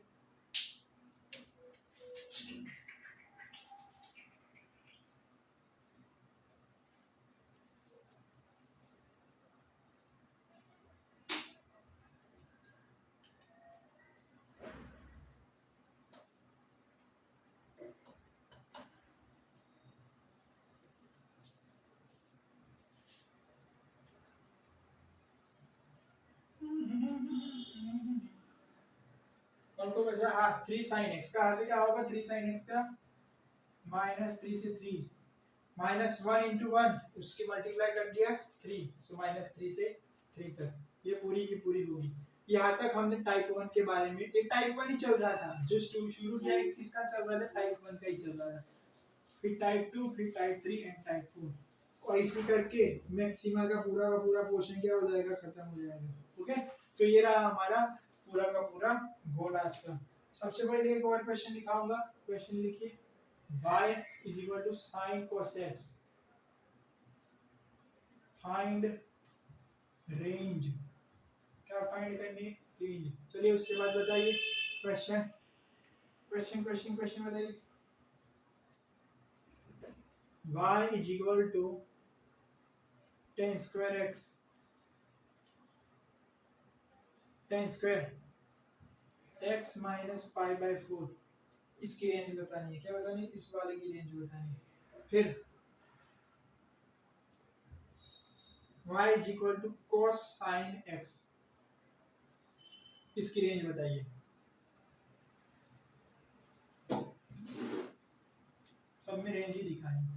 कौन को बचा? हाँ, 3 sin x कहाँ से क्या होगा? 3 sin x का -3 से 3, -1 into 1 उसके मल्टीप्लाई कर दिया 3, सो -3 से 3 तक ये पूरी की पूरी होगी। यहाँ तक हमने टाइप 1 के बारे में, ये टाइप 1 ही चल रहा था, जो शुरू किया है किसका चल रहा था? टाइप 1 का ही चल रहा था। फिर टाइप 2, फिर टाइप 3 एंड टाइप 4, और इसी करके मैक्सिमा का पूरा पोर्शन क्या हो जाएगा? खत्म हो जाएगा। ओके, तो ये रहा हमारा पूरा का पूरा गोल आज का। सबसे पहले एक और क्वेश्चन लिखाऊंगा। क्वेश्चन लिखिए, y is equal to sin cos x, find range. क्या फाइंड करनी है? रेंज। चलिए उसके बाद बताइए क्वेश्चन क्वेश्चन क्वेश्चन क्वेश्चन बताइए। y is equal to tan square x, tan square x minus π/4, इसकी रेंज बतानी है। क्या बतानी है? इस वाले की रेंज बतानी है। फिर y is equal to cos sin x, इसकी रेंज बताइए। सब में रेंज ही दिखानी है।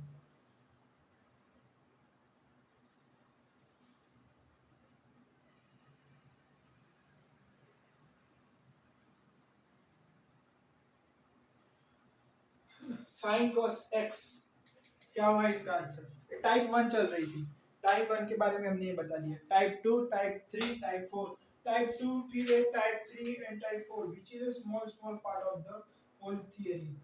साइन cos x क्या होगा इसका आंसर? टाइप 1 चल रही थी, टाइप 1 के बारे में हमने ये बता दिया। Type 2, type 3, type 4 type 2, type 3 and type 4, which is a small part of the whole theory.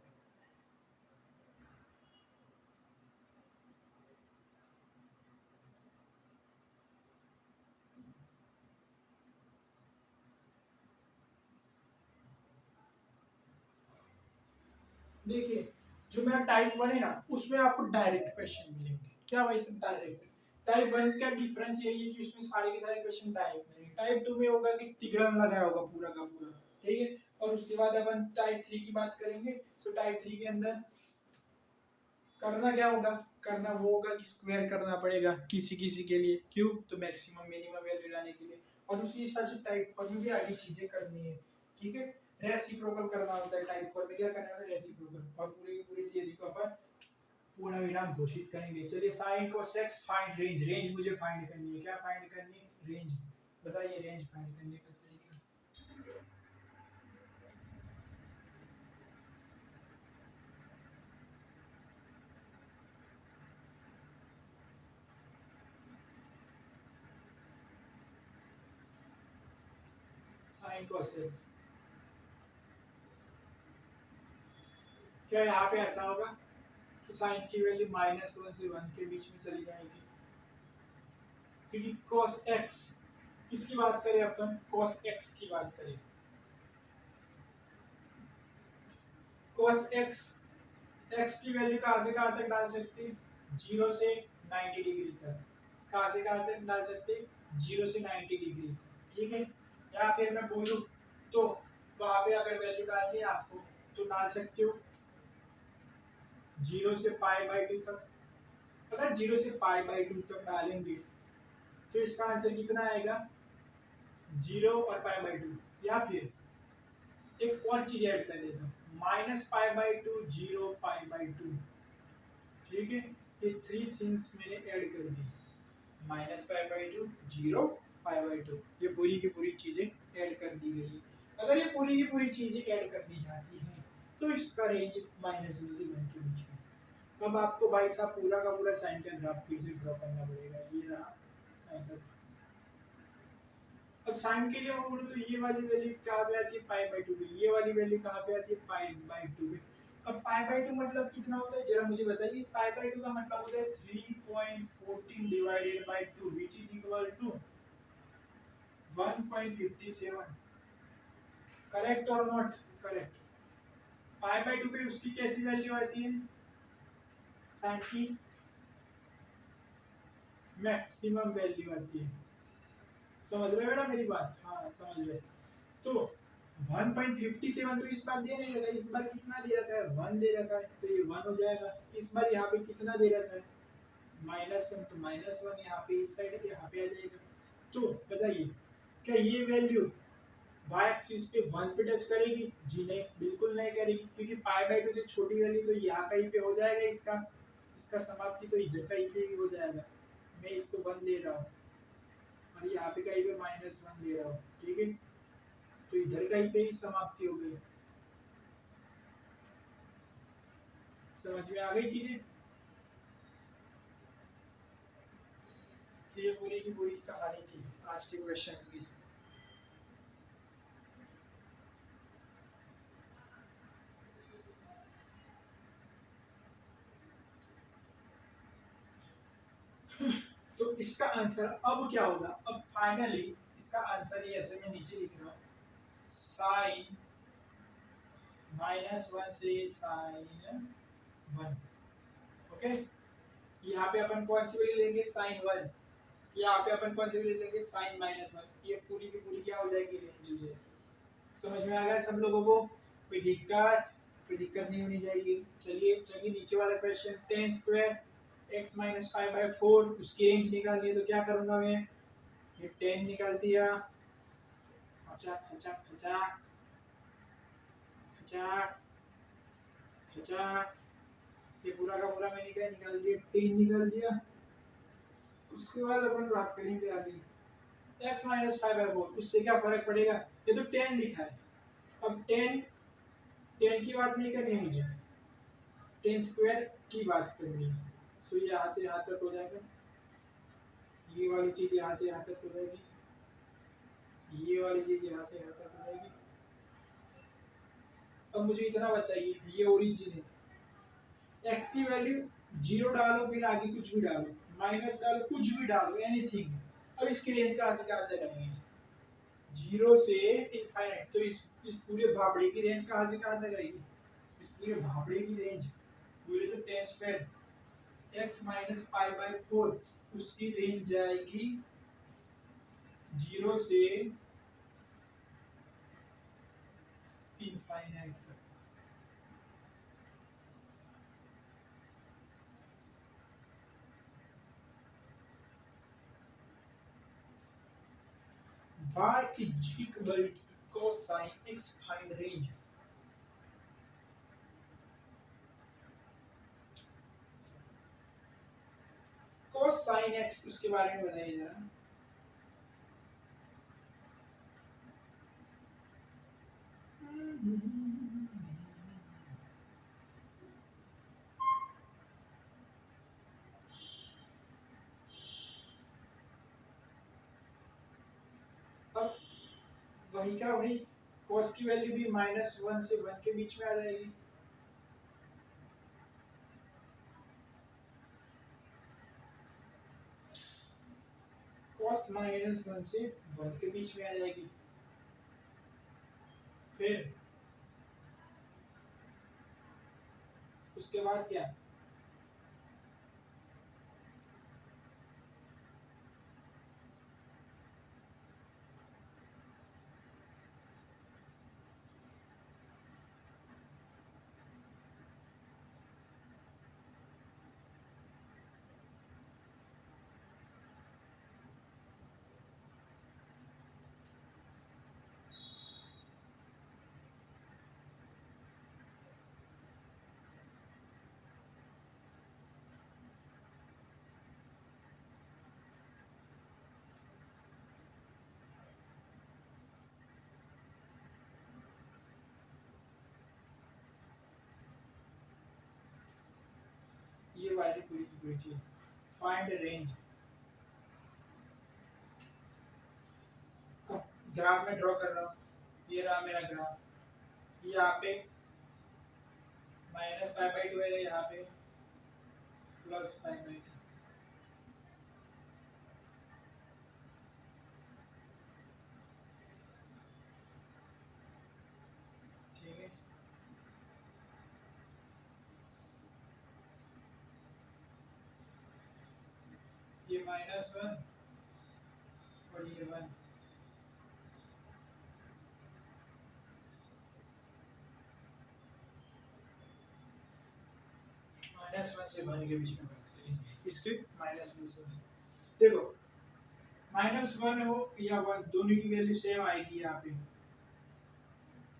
देखिए जो मेरा टाइप 1 है ना उसमें आपको डायरेक्ट क्वेश्चन मिलेंगे। क्या भाई सब डायरेक्ट। टाइप 1 का डिफरेंस यही है कि उसमें सारे के सारे क्वेश्चन टाइप मिलेंगे। टाइप 2 में होगा कि तिगड़म लगाया होगा पूरा का पूरा, ठीक है। और उसके बाद अपन टाइप 3 की बात करेंगे। तो टाइप 3 के अंदर करना क्या होगा, करना वो होगा कि स्क्वायर करना पड़ेगा किसी किसी के लिए, क्यों, तो मैक्सिमम मिनिमम वैल्यू लाने के लिए। और उसी हिसाब से टाइप 4 में भी आगे चीजें करनी है, ठीक है। रेसिप्रोकल करना होता है टाइप 4 में, क्या करना होता है रेसिप्रोकल। और पूरी की पूरी थियरी को अपन पूर्ण विराम घोषित करेंगे। चलिए sine cos x find range. Range मुझे फाइंड करनी है, क्या फाइंड करनी है, रेंज। बताइए रेंज फाइंड करने का तरीका। साइन cos x, क्या यहाँ पे ऐसा होगा कि साइन की वैल्यू -1 से 1 के बीच में चली जाएगी, क्योंकि cos x किसकी बात करें अपन, cos x की बात करें। cos x, x की वैल्यू कहाँ से कहाँ तक डाल सकते हैं, 0 से 90 डिग्री तक। कहाँ से कहाँ तक डाल सकते हैं, 0 से 90 डिग्री, ठीक है। या फिर मैं बोलूँ तो वहाँ पे अगर वैल्यू डालनी है आपको तो डाल सकते हो 0 से π/2 तक। अगर 0 से π/2 तक डालेंगे तो इसका आंसर कितना आएगा, 0 और π/2। या फिर एक और चीज ऐड कर लेता हूँ, -π/2 0 π/2, ठीक है। ये 3 थिंग्स मैंने ऐड कर दी, -π/2 0 π/2, ये पूरी की पूरी चीजें ऐड कर दी गई है। अगर ये पूरी की पूरी चीजें ऐड कर दी जाती हैं तो इसका रेंज -1 से 1 के बीच में। अब आपको भाई साहब पूरा का पूरा साइन का ग्राफ फिर से ड्रॉ करना पड़ेगा। ये रहा साइन का। अब साइन के लिए मैं बोलूँ तो ये वाली वैल्यू कहाँ पे आती है, π/2 पे। ये वाली वैल्यू कहाँ पे आती है, π/2 पे। अब π/2 मतलब कितना होता है जरा मुझे बताइए। π/2 का मतलब होता है 3.14 divided by 2 which is equal to 1.57। Correct और नॉट करेक्ट। π/2 पे उसकी कैसी वैल्यू आती है, साइन की मैक्सिमम वैल्यू आती है। समझ रहे हो बेटा मेरी बात, हाँ समझ रहे। तो 1.57 तो इस बार दे नहीं लगा, इस बार कितना दे रखा है, 1 दे रखा है, तो ये 1 हो जाएगा। इस बार यहाँ पे कितना दे रखा है, -1, तो -1 यहाँ पे इस साइड यहाँ पे आ जाएगा। तो बताइए क्या ये वैल्यू y एक्सिस पे 1 पे टच करेगी, जी नहीं बिल्कुल नहीं करेगी, क्योंकि π/2 से छोटी वैल्यू तो यहाँ कहीं पे हो जाएगा, इसका इसका समाप्ति तो इधर कहीं पे ही हो जाएगा। मैं इसको 1 दे रहा हूँ और यहाँ पे कहीं पे -1 दे रहा हूँ, ठीक है। तो इधर कहीं पे ही समाप्ति हो गई। समझ में आ गई चीजें। तो ये पूरी की पूरी कहानी थी आज के क्वेश्चंस की। तो इसका आंसर अब क्या होगा, अब फाइनली इसका आंसर ये ऐसे मैं नीचे लिख रहा हूँ, साइन -1 से साइन 1, ओके। यहाँ पे अपन कौन सी वैल्यू लेंगे, साइन 1। यहाँ पे अपन कौन सी वैल्यू लेंगे, साइन -1। ये पूरी की पूरी क्या हो जाएगी, रेंज हो जाएगी। समझ में आ गया सब लोगों को, कोई दिक्कत, कोई दिक्कत नहीं होनी चाहिए। चलिए चलिए नीचे वाला क्वेश्चन, tan स्क्वायर x - 5/4 उसकी रेंज निकालनी है। तो क्या करूंगा मैं, ये 10 निकाल दिया, खचाक खचाक खचाक खचाक खचाक, ये पूरा का पूरा मैंने क्या निकाल दिया, 10 निकाल दिया। उसके बाद अपन बात करेंगे आगे, x - 5/4 उससे क्या फर्क पड़ेगा, ये तो 10 लिखा है। अब 10 की बात नहीं करनी मुझे, 10 स्क्वायर की बात करनी है। सो ये यहाँ से यहाँ तक हो जाएगा, ये वाली चीज यहाँ से यहाँ तक हो जाएगी, ये वाली चीज यहाँ से यहाँ तक हो जाएगी। अब मुझे इतना बताइए, ये ओरिजिन है, x की वैल्यू 0 डालो, फिर आगे कुछ भी डालो, माइनस डालो, कुछ भी डालो, एनीथिंग। अब इसकी रेंज कहाँ से कहाँ तक आएगी? 0 से इनफाइनाइट। तो इस पूरे भापड़े की रेंज कहाँ से कहाँ तक आएगी? इस पूरे भापड़े की रेंज पूरे तो ten square x minus pi by 4, उसकी रेंज जाएगी 0 से इनफाइनाइट तक। y is equal to cosine x, find range। cosine x उसके बारे में बताइए जरा। अब वही का वही, cos की वैल्यू भी -1 से 1 के बीच में आ जाएगी। cos -1 से 1 के बीच में आ जाएगी। फिर उसके बाद क्या? ये वाली पूरी की पूरी चीज, फाइंड रेंज। ग्राफ में ड्रॉ कर रहा हूँ, ये रहा मेरा ग्राफ, यहाँ पे -π/2 है, यहाँ पे +π/2। ठीक है, ये -1 और ये 1। -1 से 1 के बीच में बात करेंगे, इसके -1 से 1। देखो -1 हो या 1, दोनों की वैल्यू सेम आएगी यहाँ पे।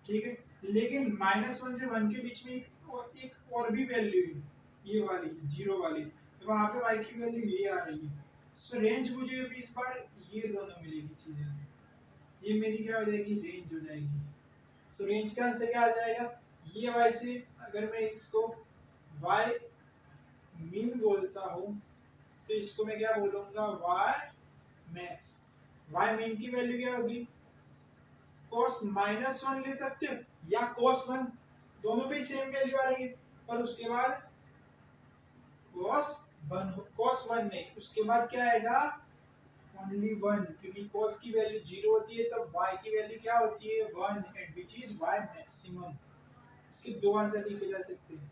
ठीक है, लेकिन -1 से 1 के बीच में एक और भी वैल्यू है, ये वाली 0 वाली, तो वहाँ पे y की वैल्यू ये आ रही है। सो रेंज मुझे अभी इस बार ये दोनों मिलेगी चीजें, ये मेरी क्या हो जाएगी? रेंज हो जाएगी। सो रेंज का आंसर क्या आ जाएगा? ये y से अगर मैं इसको y मीन बोलता हूँ, तो इसको मैं क्या बोलूंगा? y max. y मीन की वैल्यू क्या होगी? cos -1 ले सकते हो या cos 1, दोनों पे सेम वैल्यू आ रही है। और उसके बाद cos 1 नहीं, उसके बाद क्या आएगा? ओनली 1, क्योंकि cos की वैल्यू 0 होती है, तब y की वैल्यू क्या होती है? 1, and which is y maximum. इसके दो आंसर लिखे जा सकते हैं,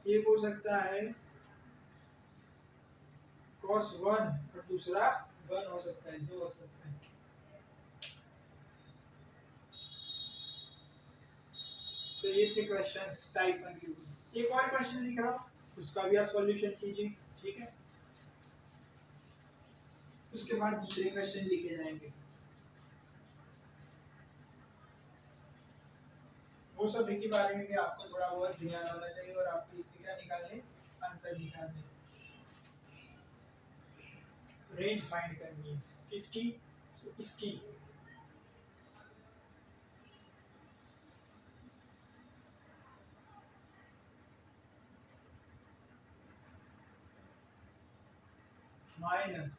एक हो सकता है cos 1 और दूसरा 1 हो सकता है, दो हो सकता है। तो ये थे क्वेश्चंस टाइप 1 के ऊपर। एक और क्वेश्चन लिख रहा हूँ, उसका भी आप सॉल्यूशन कीजिए, ठीक है? उसके बाद दूसरे क्वेश्चन लिखे जाएंगे। वो सब एक ही बारे में कि आपको थोड़ा बहुत ध्यान होना चाहिए और आपको इसके क्या निकालने? आंसर निकालने। रेंज फाइंड करनी है, किसकी? इसकी। माइनस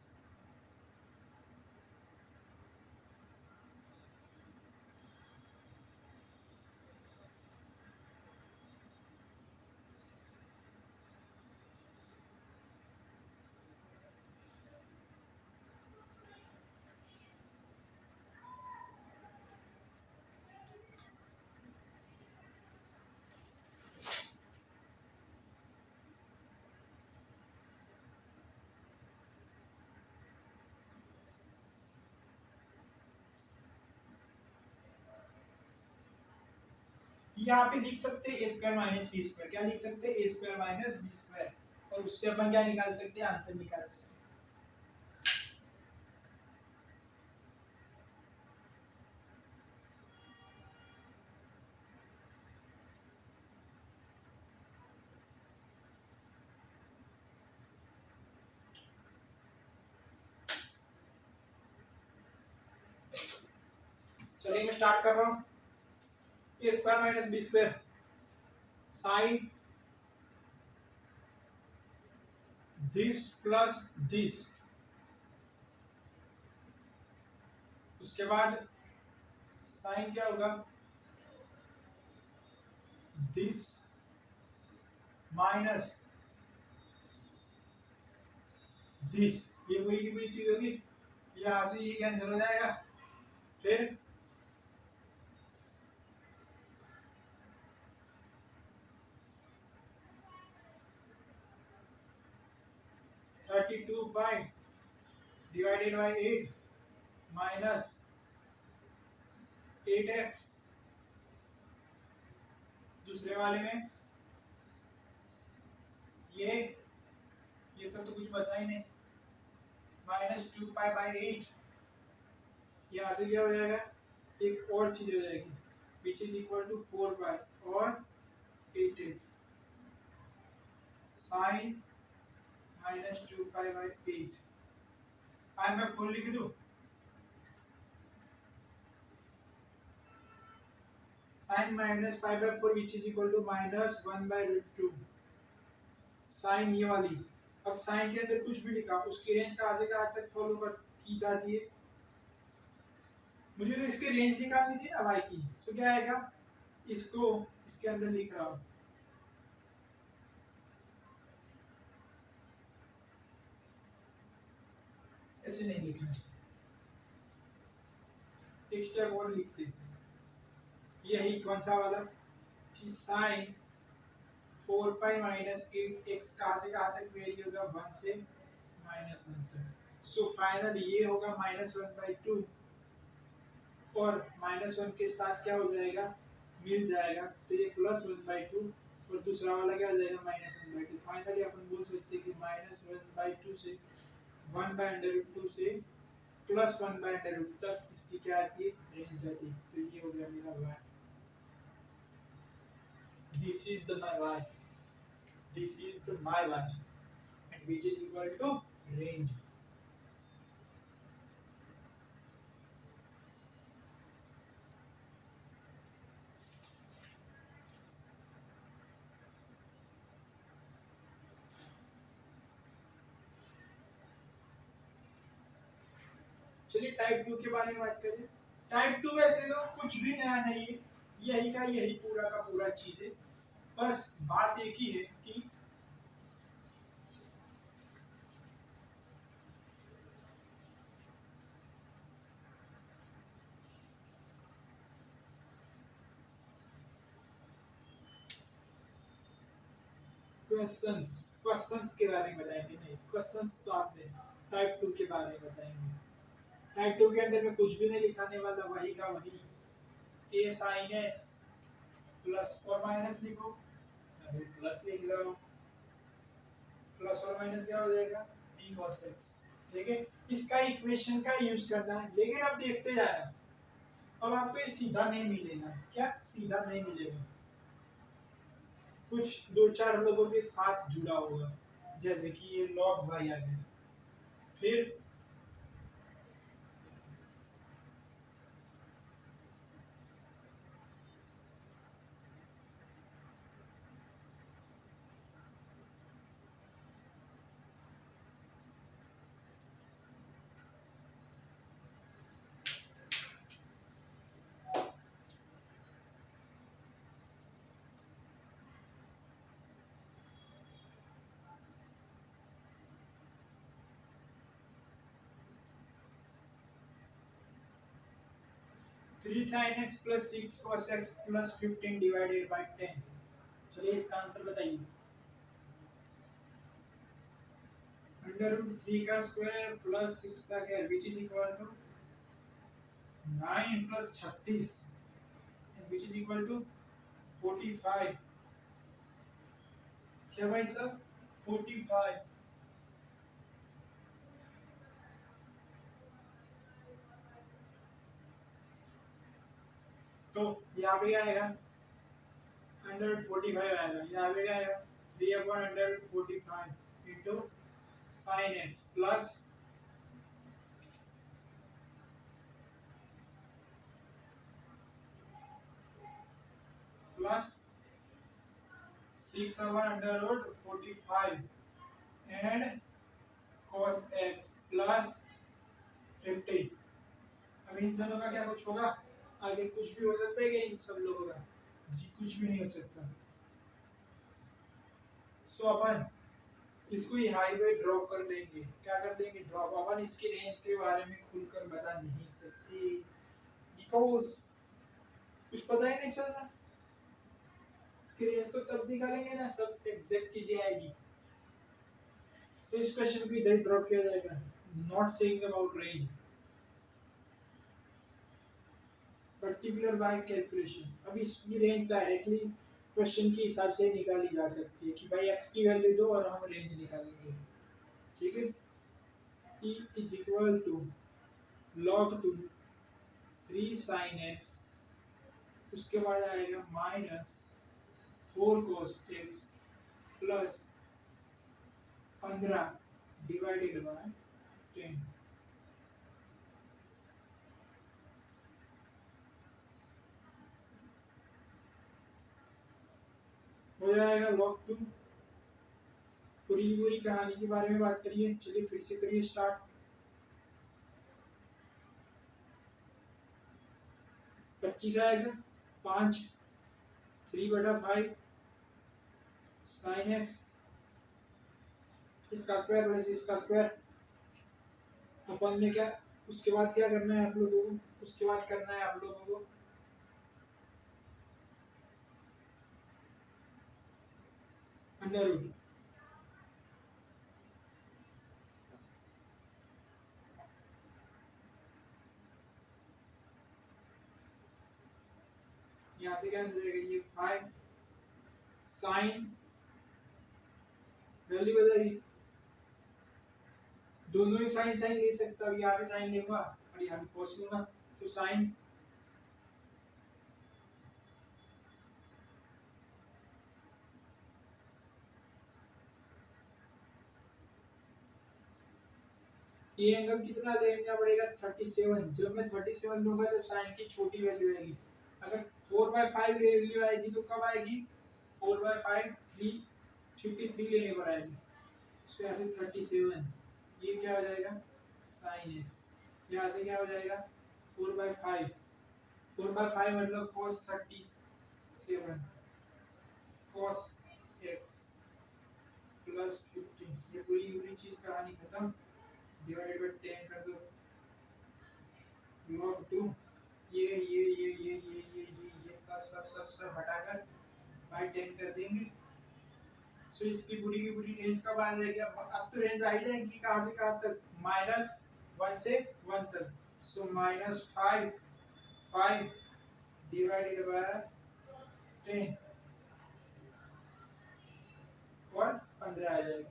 यहाँ पे लिख सकते हैं ए स्क्वायर माइनस बी स्क्वायर, क्या लिख सकते हैं ए स्क्वायर माइनस बी स्क्वायर, और उससे अपन क्या निकाल सकते हैं, आंसर निकाल सकते हैं। चलिए मैं स्टार्ट कर रहा हूँ। A square minus B square sine this plus this, उसके बाद साइन क्या होगा, दिस माइनस दिस, ये पूरी की पूरी चीज होगी, यहाँ से ये कैंसिल हो जाएगा। फिर thirty two by divided by 8 minus 8x, दूसरे वाले में ये सब तो कुछ बचा ही नहीं, माइनस 2 पाई बाई 8, यहाँ से क्या हो जाएगा, एक और चीज हो जाएगी which is equal to 4 pi और 8x sine minus 2 pi by 8, I मैं फुल लिख दूं, sine minus pi by 4 which is equal to minus 1/√2, sine ये वाली। अब साइन के अंदर कुछ भी लिखा, उसकी रेंज कहाँ से कहाँ तक फॉलो कर की जाती है, मुझे तो इसकी रेंज निकालनी थी ना वाई की, सो क्या आएगा, इसको इसके अंदर लिख रहा हूँ, ऐसे नहीं लिखना, एक स्टेप और लिखते, यही कौन सा वाला कि साइन 4 पाई माइनस 8x कहाँ से कहाँ तक वेरी होगा, 1 से -1 तक, सो फाइनल ये होगा -1/2, और -1 के साथ क्या हो जाएगा, मिल जाएगा, तो ये +1/2, और दूसरा वाला क्या हो जाएगा, -1/2। फाइनली अपन बोल सकते हैं कि -1/2 से 1/√2 से +1/√2 तक इसकी क्या आती है, रेंज आती है। तो ये हो गया मेरा y, this is the my y, this is the my y, and which is equal to range। चलिए टाइप 2 के बारे में बात करें। टाइप 2 वैसे तो कुछ भी नया नहीं है, यही का यही पूरा का पूरा चीज है, बस बात एक ही है कि क्वेश्चंस के बारे में बताएंगे, नहीं क्वेश्चंस तो आपने टाइप 2 के बारे में बताएंगे। टाइप 2 के अंदर में कुछ भी नहीं लिखाने वाला, वही का वही, ए साइन एक्स प्लस और माइनस लिखो, अभी प्लस लिख रहा हूँ, प्लस और माइनस क्या हो जाएगा, बी कॉस एक्स, ठीक है, इसका इक्वेशन का यूज करना है, लेकिन अब देखते जाना, अब आपको ये सीधा नहीं मिलेगा, क्या सीधा नहीं मिलेगा, कुछ 2-4 लोगों के साथ जुड़ा होगा, जैसे कि ये log y आ गया, फिर three sine x plus 6 cos x plus 15 divided by 10, चलिए इसका आंसर बताइए, √3 का स्क्वायर प्लस 6 का क्या, which is equal to 9 plus 36, which is equal to 45 क्या भाई साहब 45 तो यहाँ पे क्या आएगा 145 आएगा यहाँ पे क्या आएगा 3/145 into sine x plus 6/45 and cos x plus 50। अब इन दोनों का क्या कुछ होगा आगे कुछ भी हो सकता है क्या इन सब लोगों का जी कुछ भी नहीं हो सकता। सो अपन इसको ही हाईवे ड्रॉप कर देंगे क्या कर देंगे ड्रॉप अपन इसकी रेंज के बारे में खुलकर बता नहीं सकते बिकॉज कुछ पता ही नहीं चल रहा। इसकी रेंज तो तब निकालेंगे ना सब एग्जैक्ट चीजें आएगी। सो इस क्वेश्चन को इधर ड्रॉप किया जाएगा not saying about range particular by calculation. अब इसकी रेंज डायरेक्टली क्वेश्चन के हिसाब से निकाली जा सकती है कि भाई x की वैल्यू दो और हम रेंज निकालेंगे ठीक है। e is equal to log 2 3 sin x उसके बाद आएगा minus 4 cos x plus 15 divided by 10 हो जाएगा log 2। पूरी कहानी के बारे में बात करिए चलिए फिर से करिए स्टार्ट। 25 आएगा 5 3/5 sin x इसका स्क्वायर प्लस इसका स्क्वायर अपन में क्या उसके बाद क्या करना है आप लोगों को उसके बाद करना है आप लोगों को अंडर रूट यहाँ से कैंसिल हो जाएगा ये 5 साइन वैल्यू बताइए दोनों ही साइन साइन ले सकता हूँ यहाँ पे साइन लूंगा और यहाँ पे कोस लूंगा तो साइन ये एंगल कितना लेना पड़ेगा 37। जब मैं 37 लूंगा तो साइन की छोटी वैल्यू आएगी। अगर 4/5 वैल्यू आएगी तो कब आएगी 4/5 353 लेने पर आएगी। सो यहाँ से 37 ये क्या हो जाएगा साइन एक्स यहाँ से क्या हो जाएगा 4/5 4/5 मतलब cos 37 cos x प्लस 15 ये पूरी चीज कहानी खत्म डिवाइडेड बाय 10 कर दो log 2 ये सब हटाकर बाय 10 कर देंगे। सो इसकी पूरी की पूरी रेंज कब आ जाएगी अब तो रेंज आ ही जाएगी कहाँ से कहाँ तक -1 से 1 तक। सो -5 डिवाइडेड बाय 10 और 15 आ जाएगा।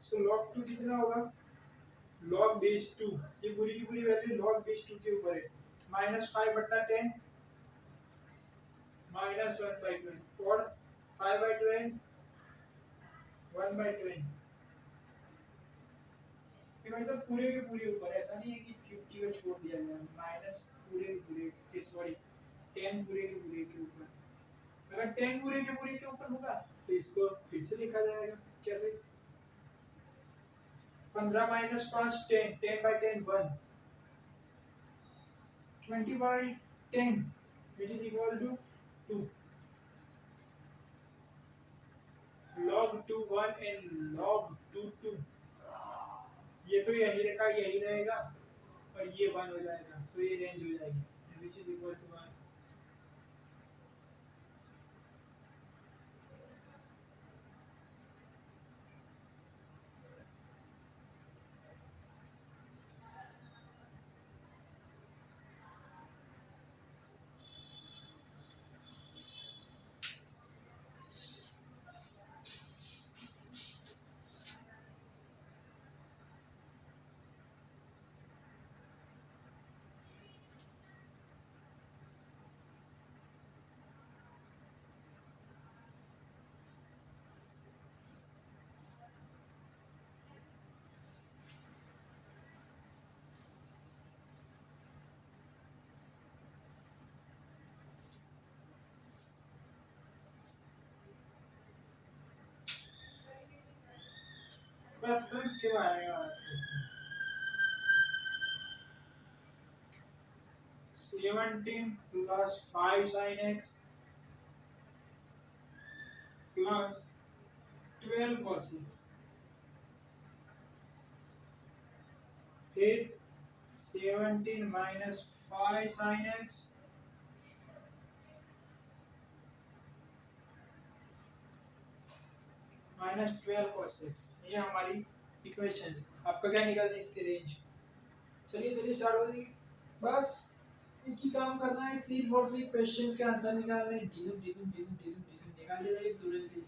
सो log 2 कितना होगा log बेस 2 ये पूरी की पूरी वैल्यू log बेस 2 के ऊपर है -5/10 -1/10 और 5/10 1/10 ये भाई सब पूरे के पूरे ऊपर ऐसा नहीं है कि 50 को छोड़ दिया जाए माइनस पूरे के पूरे के सॉरी 10 पूरे के ऊपर। अगर 10 पूरे के ऊपर होगा तो इसको फिर से लिखा जाएगा कैसे 15 - 5 10 10/10 1 20/10 which is equal to 2 log 2 1 and log 2 2 ये तो यही रहेगा और ये 1 हो जाएगा। तो ये रेंज हो जाएगी which is equal to 1. बस सेंस के बारे में बात करते हैं। 17 plus 5 sin x plus 12 cos x, फिर 17 minus 5 sin x minus 12 cos x, ये हमारी इक्वेशंस। आपका क्या निकालना है इसके रेंज? चलिए चलिए स्टार्ट हो जाइए। बस एक ही काम करना है, सिर्फ और सिर्फ क्वेश्चंस के आंसर निकालने हैं। डिसम निकाल लिया जाए तुरंत ही।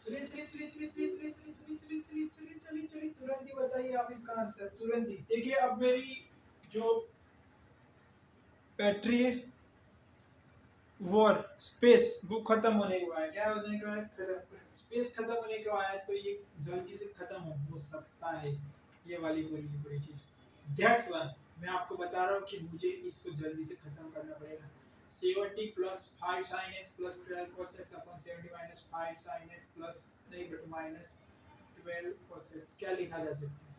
चलिए चलिए चलिए चलिए चलिए चलिए चलिए चलिए चलिए चलिए चलिए चलिए तुरंत ही बताइए आप इसका आंसर, तुरंत ही। देखिए अब मेरी जो बैटरी है वॉर स्पेस वो खत्म होने को आया। क्या होने को आया? स्पेस खत्म होने को आया, तो ये जल्दी से खत्म हो सकता है ये वाली पूरी चीज। दैट्स व्हाई मैं आपको बता रहा हूँ कि मुझे इसको जल्दी से खत्म करना पड़ेगा। 70 plus 5 sin x plus 12 cos x upon 70 minus 5 sin x plus नहीं बट minus 12 cos x क्या लिखा जा सकता है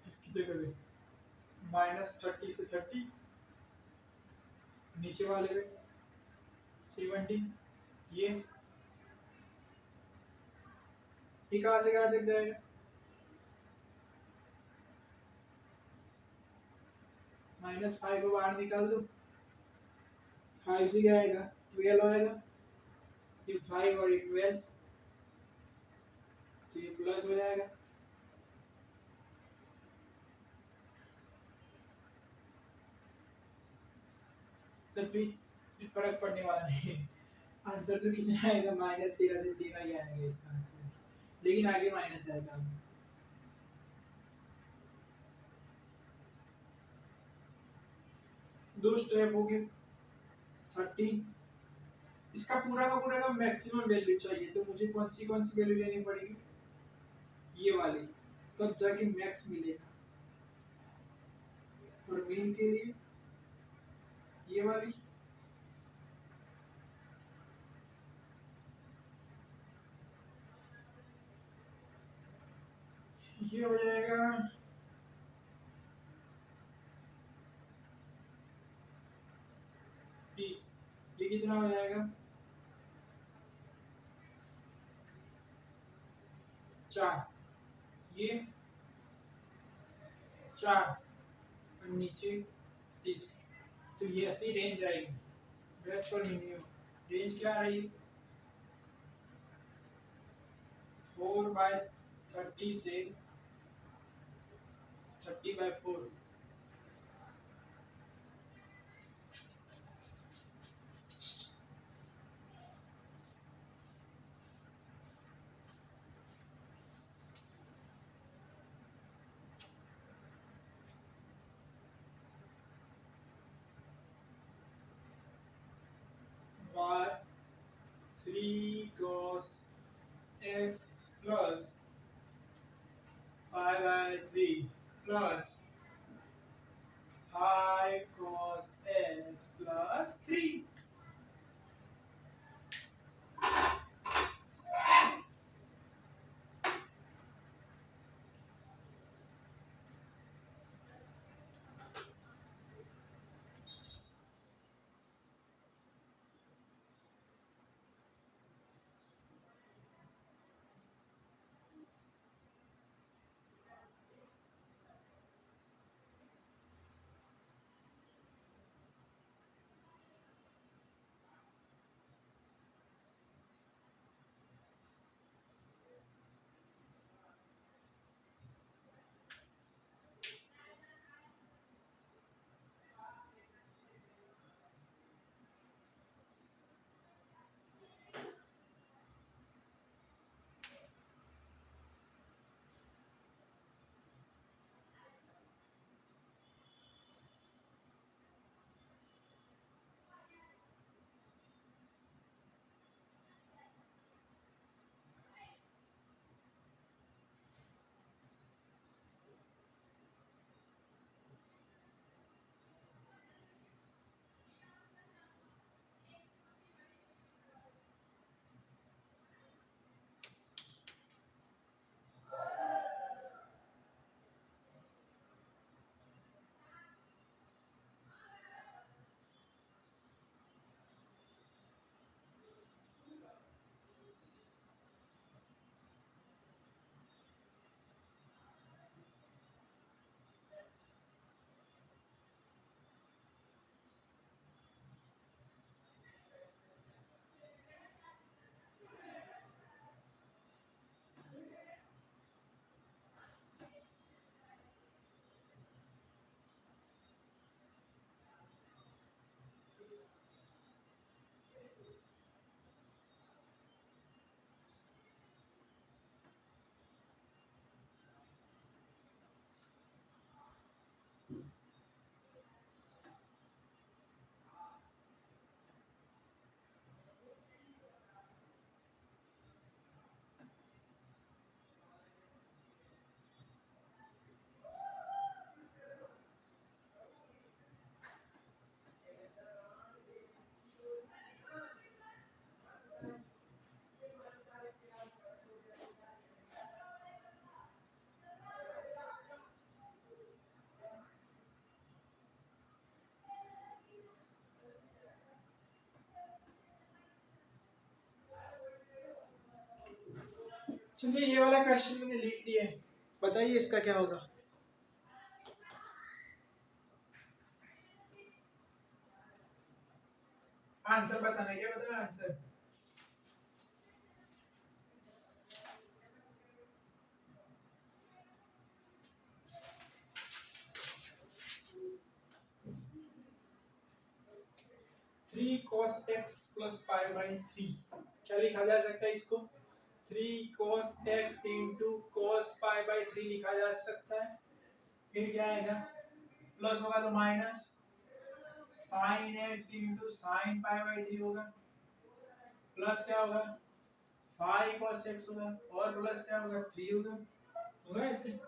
इसकी जगह पे? minus 30 से 30 नीचे वाले पे 70, ये कहाँ से कहाँ तक जाएगा? -5 को बाहर निकाल दो, 5 से क्या आएगा? 12 आएगा। ये 5 और ये 12, तो ये प्लस हो जाएगा। तब भी फर्क पड़ने वाला नहीं है। आंसर तो कितना आएगा? -13 से 13 ही आएगा इसका आंसर, लेकिन आगे माइनस आएगा। दो स्टेप हो गए। 30। इसका पूरा का मैक्सिमम वैल्यू चाहिए, तो मुझे कौन सी वैल्यू लेनी पड़ेगी, ये वाली, तब जाके मैक्स मिलेगा। और मीन के लिए ये वाली, ये हो जाएगा 30। ये कितना हो जाएगा 4, ये 4 और नीचे 30। तो ये ऐसी रेंज आएगी ब्रेथ पर मिनिमम। रेंज क्या आ रही है 4/30 से 30/4। y 3 cos x plus 5/3 plus 5 cos x plus 3। चलिए ये वाला क्वेश्चन मैंने लिख दिया है, बताइए इसका क्या होगा। आंसर बताना, क्या बताना answer. Three cos x plus pi by 3, क्या लिखा जा सकता है इसको, 3 cos x into cos pi by 3 लिखा जा सकता है। फिर क्या आएगा, प्लस होगा तो minus sine x into sign pi by 3 होगा, प्लस क्या होगा 5 cos x होगा, और प्लस क्या होगा 3 होगा, होगा ऐसे।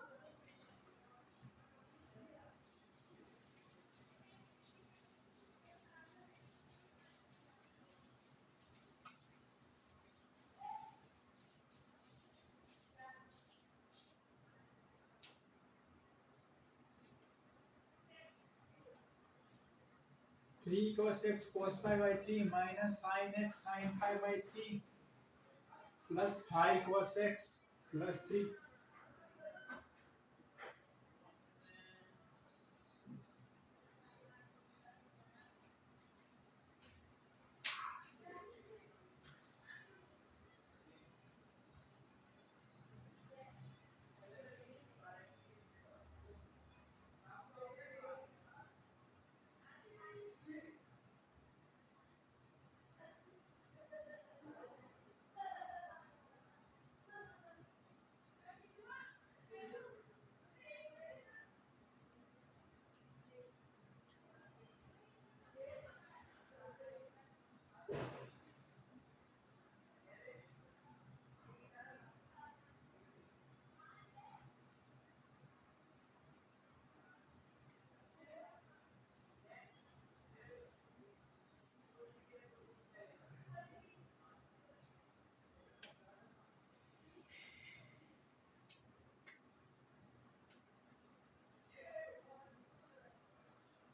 Three cos x cos pi by 3 minus sin x sin pi by 3 plus 5 cos x प्लस 3।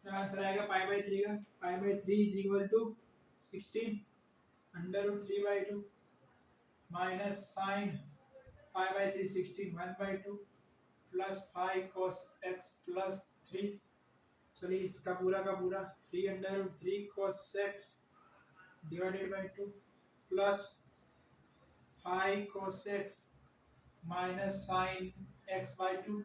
आंसर आएगा पाई बाई 3 का, pi by 3 is equal to 16 under root 3 by 2 minus sine pi by 3 16 1 by 2 plus 5 cos x प्लस 3। चलिए इसका पूरा का पूरा 3 under root 3 cos x divided by 2 plus 5 cos x minus sine x by 2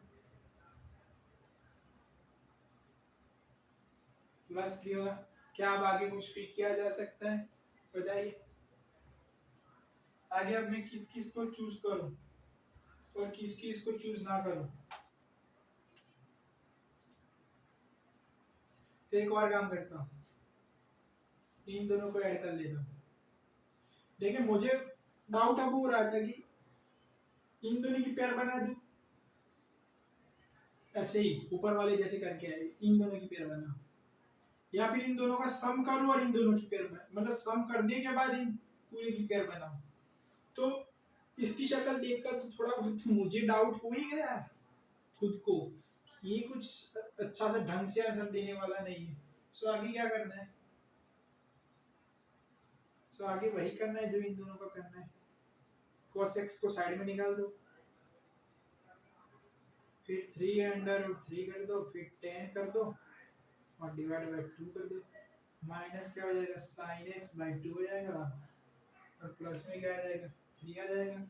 plus 3 होगा। क्या अब आगे कुछ भी किया जा सकता है बताइए? आगे अब मैं किस किस को चूज करूं और किस किस को चूज ना करूं? तो एक और काम करता हूं, इन दोनों को ऐड कर लेता हूं। देखिए मुझे डाउट अब हो रहा था कि इन दोनों की पेयर बना दूं, ऐसे ही ऊपर वाले जैसे करके आए, इन दोनों की पेयर बना, या फिर इन दोनों का सम करूं और इन दोनों की पेयर बना, मतलब सम करने के बाद इन पूरे की पेयर बनाऊं। तो इसकी शक्ल देखकर तो थोड़ा बहुत मुझे डाउट हो ही गया है खुद को, ये कुछ अच्छा सा ढंग से आंसर देने वाला नहीं है। सो आगे क्या करना है? सो आगे वही करना है जो इन दोनों का करना है। cos x को साइड में निकाल दो, फिर 3 अंडर रूट 3 कर दो, फिर 10 कर दो और डिवाइड बाय 2 कर दो। माइनस क्या हो जाएगा sin x बाई 2 हो जाएगा, और प्लस में क्या आ जाएगा 3 आ जाएगा।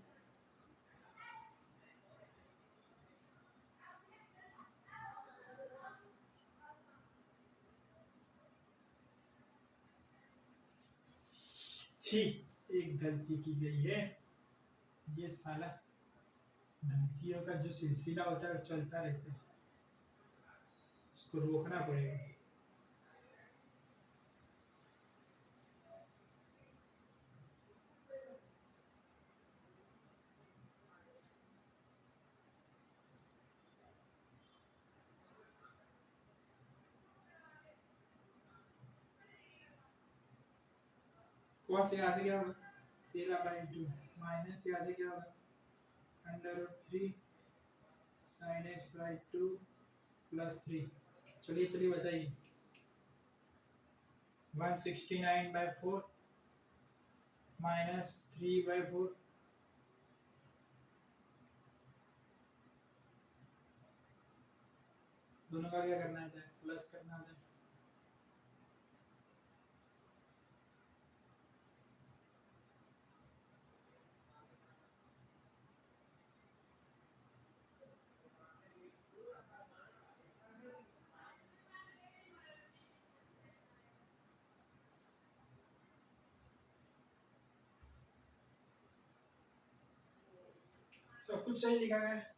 छी, एक गलती की गई है। ये साला गलतियों का जो सिलसिला होता है वो चलता रहता है, उसको रोकना पड़ेगा। cos यहाँ से क्या होगा 13 बाई 2 माइनस यहाँ से क्या होगा under root 3 sin x by 2 plus 3। चलिए चलिए बताइए 169 बाई 4 माइनस 3 बाई 4। दोनों का क्या करना है? प्लस करना है। सब कुछ सही लिखा गया है।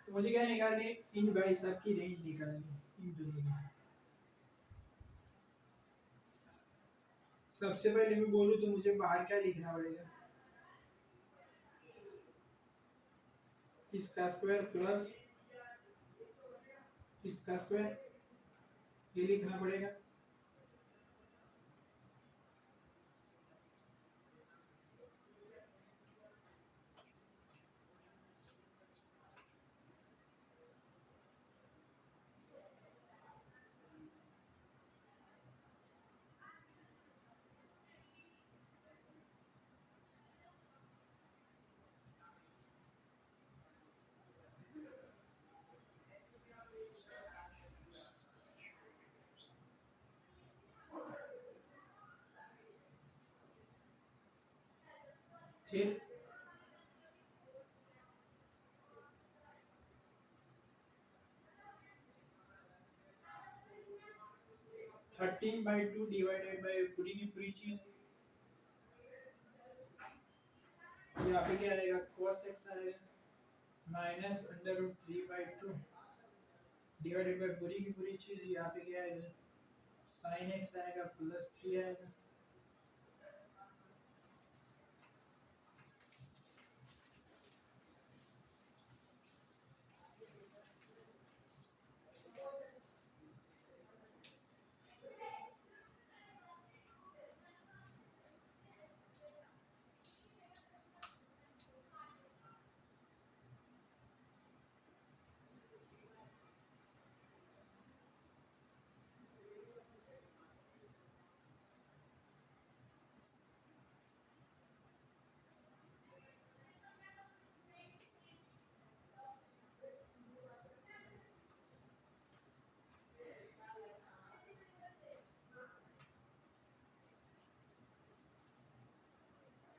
तो मुझे क्या निकालनी है, इन भाई साहब की रेंज निकालनी है, इन दोनों की। सबसे पहले मैं बोलूँ तो मुझे बाहर क्या लिखना पड़ेगा, इसका स्क्वायर प्लस इसका स्क्वायर, ये लिखना पड़ेगा। फिर 13/2 डिवाइडेड बाई पूरी की पूरी चीज, यहाँ पे क्या आएगा, cos x आएगा माइनस √3/2 डिवाइडेड बाई पूरी की पूरी चीज, यहाँ पे क्या आएगा sin x आएगा +3 आएगा।